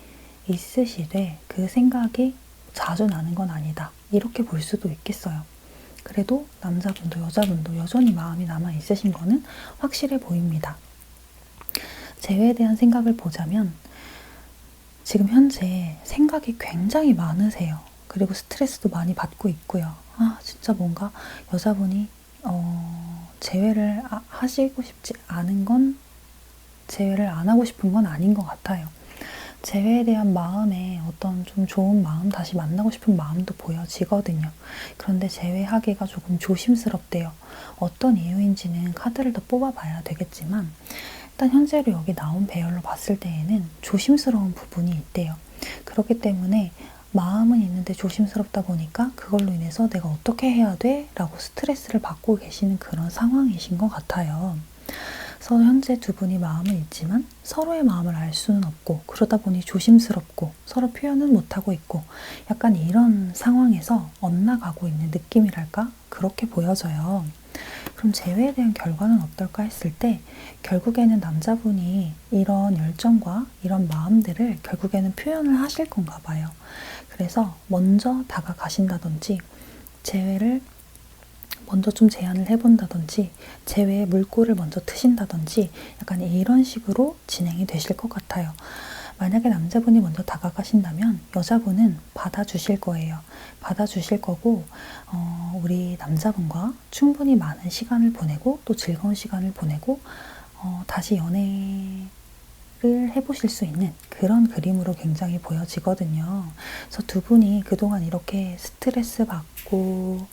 있으시되 그 생각이 자주 나는 건 아니다. 이렇게 볼 수도 있겠어요. 그래도 남자분도 여자분도 여전히 마음이 남아 있으신 거는 확실해 보입니다. 재회에 대한 생각을 보자면 지금 현재 생각이 굉장히 많으세요. 그리고 스트레스도 많이 받고 있고요. 진짜 뭔가 여자분이 재회를 하시고 싶지 않은 건 재회를 안 하고 싶은 건 아닌 것 같아요. 재회에 대한 마음에 어떤 좀 좋은 마음, 다시 만나고 싶은 마음도 보여지거든요. 그런데 재회하기가 조금 조심스럽대요. 어떤 이유인지는 카드를 더 뽑아봐야 되겠지만 일단 현재로 여기 나온 배열로 봤을 때에는 조심스러운 부분이 있대요. 그렇기 때문에 마음은 있는데 조심스럽다 보니까 그걸로 인해서 내가 어떻게 해야 돼? 라고 스트레스를 받고 계시는 그런 상황이신 것 같아요. 그래서 현재 두 분이 마음은 있지만 서로의 마음을 알 수는 없고 그러다 보니 조심스럽고 서로 표현은 못하고 있고 약간 이런 상황에서 엇나가고 있는 느낌이랄까? 그렇게 보여져요. 그럼 재회에 대한 결과는 어떨까 했을 때 결국에는 남자분이 이런 열정과 이런 마음들을 결국에는 표현을 하실 건가 봐요. 그래서 먼저 다가가신다든지 재회를 먼저 좀 제안을 해본다든지 재회에 물꼬를 먼저 트신다든지 약간 이런 식으로 진행이 되실 것 같아요. 만약에 남자분이 먼저 다가가신다면 여자분은 받아주실 거예요. 받아주실 거고 우리 남자분과 충분히 많은 시간을 보내고 또 즐거운 시간을 보내고 다시 연애를 해보실 수 있는 그런 그림으로 굉장히 보여지거든요. 그래서 두 분이 그동안 이렇게 스트레스 받고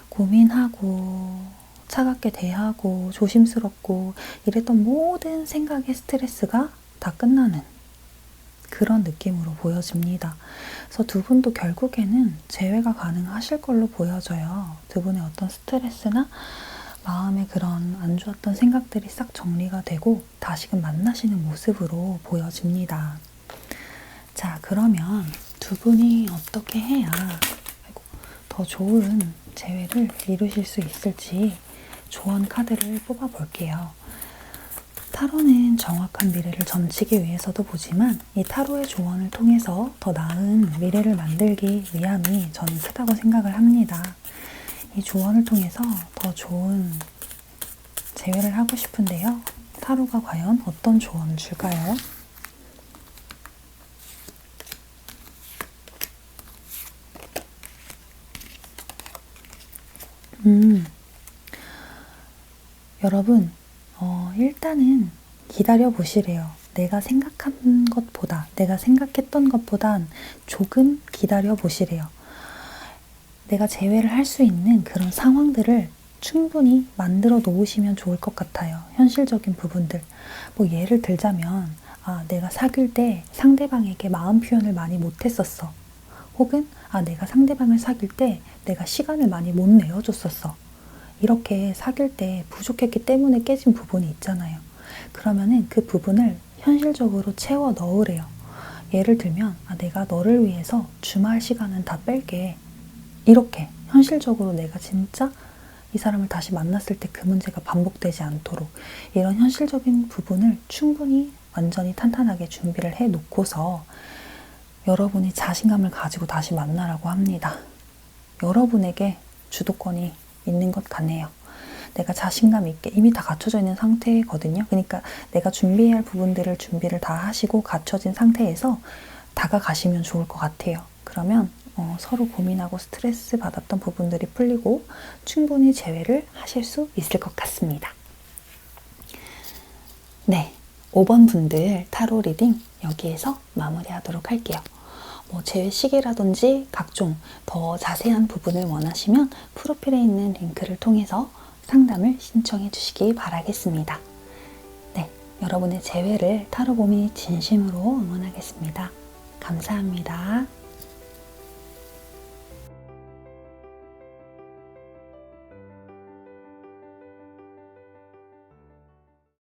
고민하고 차갑게 대하고 조심스럽고 이랬던 모든 생각의 스트레스가 다 끝나는 그런 느낌으로 보여집니다. 그래서 두 분도 결국에는 재회가 가능하실 걸로 보여져요. 두 분의 어떤 스트레스나 마음의 그런 안 좋았던 생각들이 싹 정리가 되고 다시금 만나시는 모습으로 보여집니다. 자, 그러면 두 분이 어떻게 해야 더 좋은 재회를 이루실 수 있을지 조언 카드를 뽑아 볼게요. 타로는 정확한 미래를 점치기 위해서도 보지만 이 타로의 조언을 통해서 더 나은 미래를 만들기 위함이 저는 크다고 생각을 합니다. 이 조언을 통해서 더 좋은 재회를 하고 싶은데요. 타로가 과연 어떤 조언을 줄까요? 여러분, 일단은 기다려 보시래요. 내가 생각한 것보다, 내가 생각했던 것보단 조금 기다려 보시래요. 내가 재회를 할 수 있는 그런 상황들을 충분히 만들어 놓으시면 좋을 것 같아요. 현실적인 부분들. 뭐 예를 들자면, 내가 사귈 때 상대방에게 마음 표현을 많이 못했었어. 혹은, 내가 상대방을 사귈 때 내가 시간을 많이 못 내어줬었어. 이렇게 사귈 때 부족했기 때문에 깨진 부분이 있잖아요. 그러면은 그 부분을 현실적으로 채워 넣으래요. 예를 들면, 내가 너를 위해서 주말 시간은 다 뺄게. 이렇게 현실적으로 내가 진짜 이 사람을 다시 만났을 때 그 문제가 반복되지 않도록 이런 현실적인 부분을 충분히 완전히 탄탄하게 준비를 해 놓고서 여러분이 자신감을 가지고 다시 만나라고 합니다. 여러분에게 주도권이 있는 것 같네요. 내가 자신감 있게 이미 다 갖춰져 있는 상태거든요. 그러니까 내가 준비해야 할 부분들을 준비를 다 하시고 갖춰진 상태에서 다가가시면 좋을 것 같아요. 그러면 서로 고민하고 스트레스 받았던 부분들이 풀리고 충분히 재회를 하실 수 있을 것 같습니다. 네, 5번 분들 타로 리딩 여기에서 마무리하도록 할게요. 재회 시기라든지 각종 더 자세한 부분을 원하시면 프로필에 있는 링크를 통해서 상담을 신청해 주시기 바라겠습니다. 네, 여러분의 재회를 타로봄이 진심으로 응원하겠습니다. 감사합니다.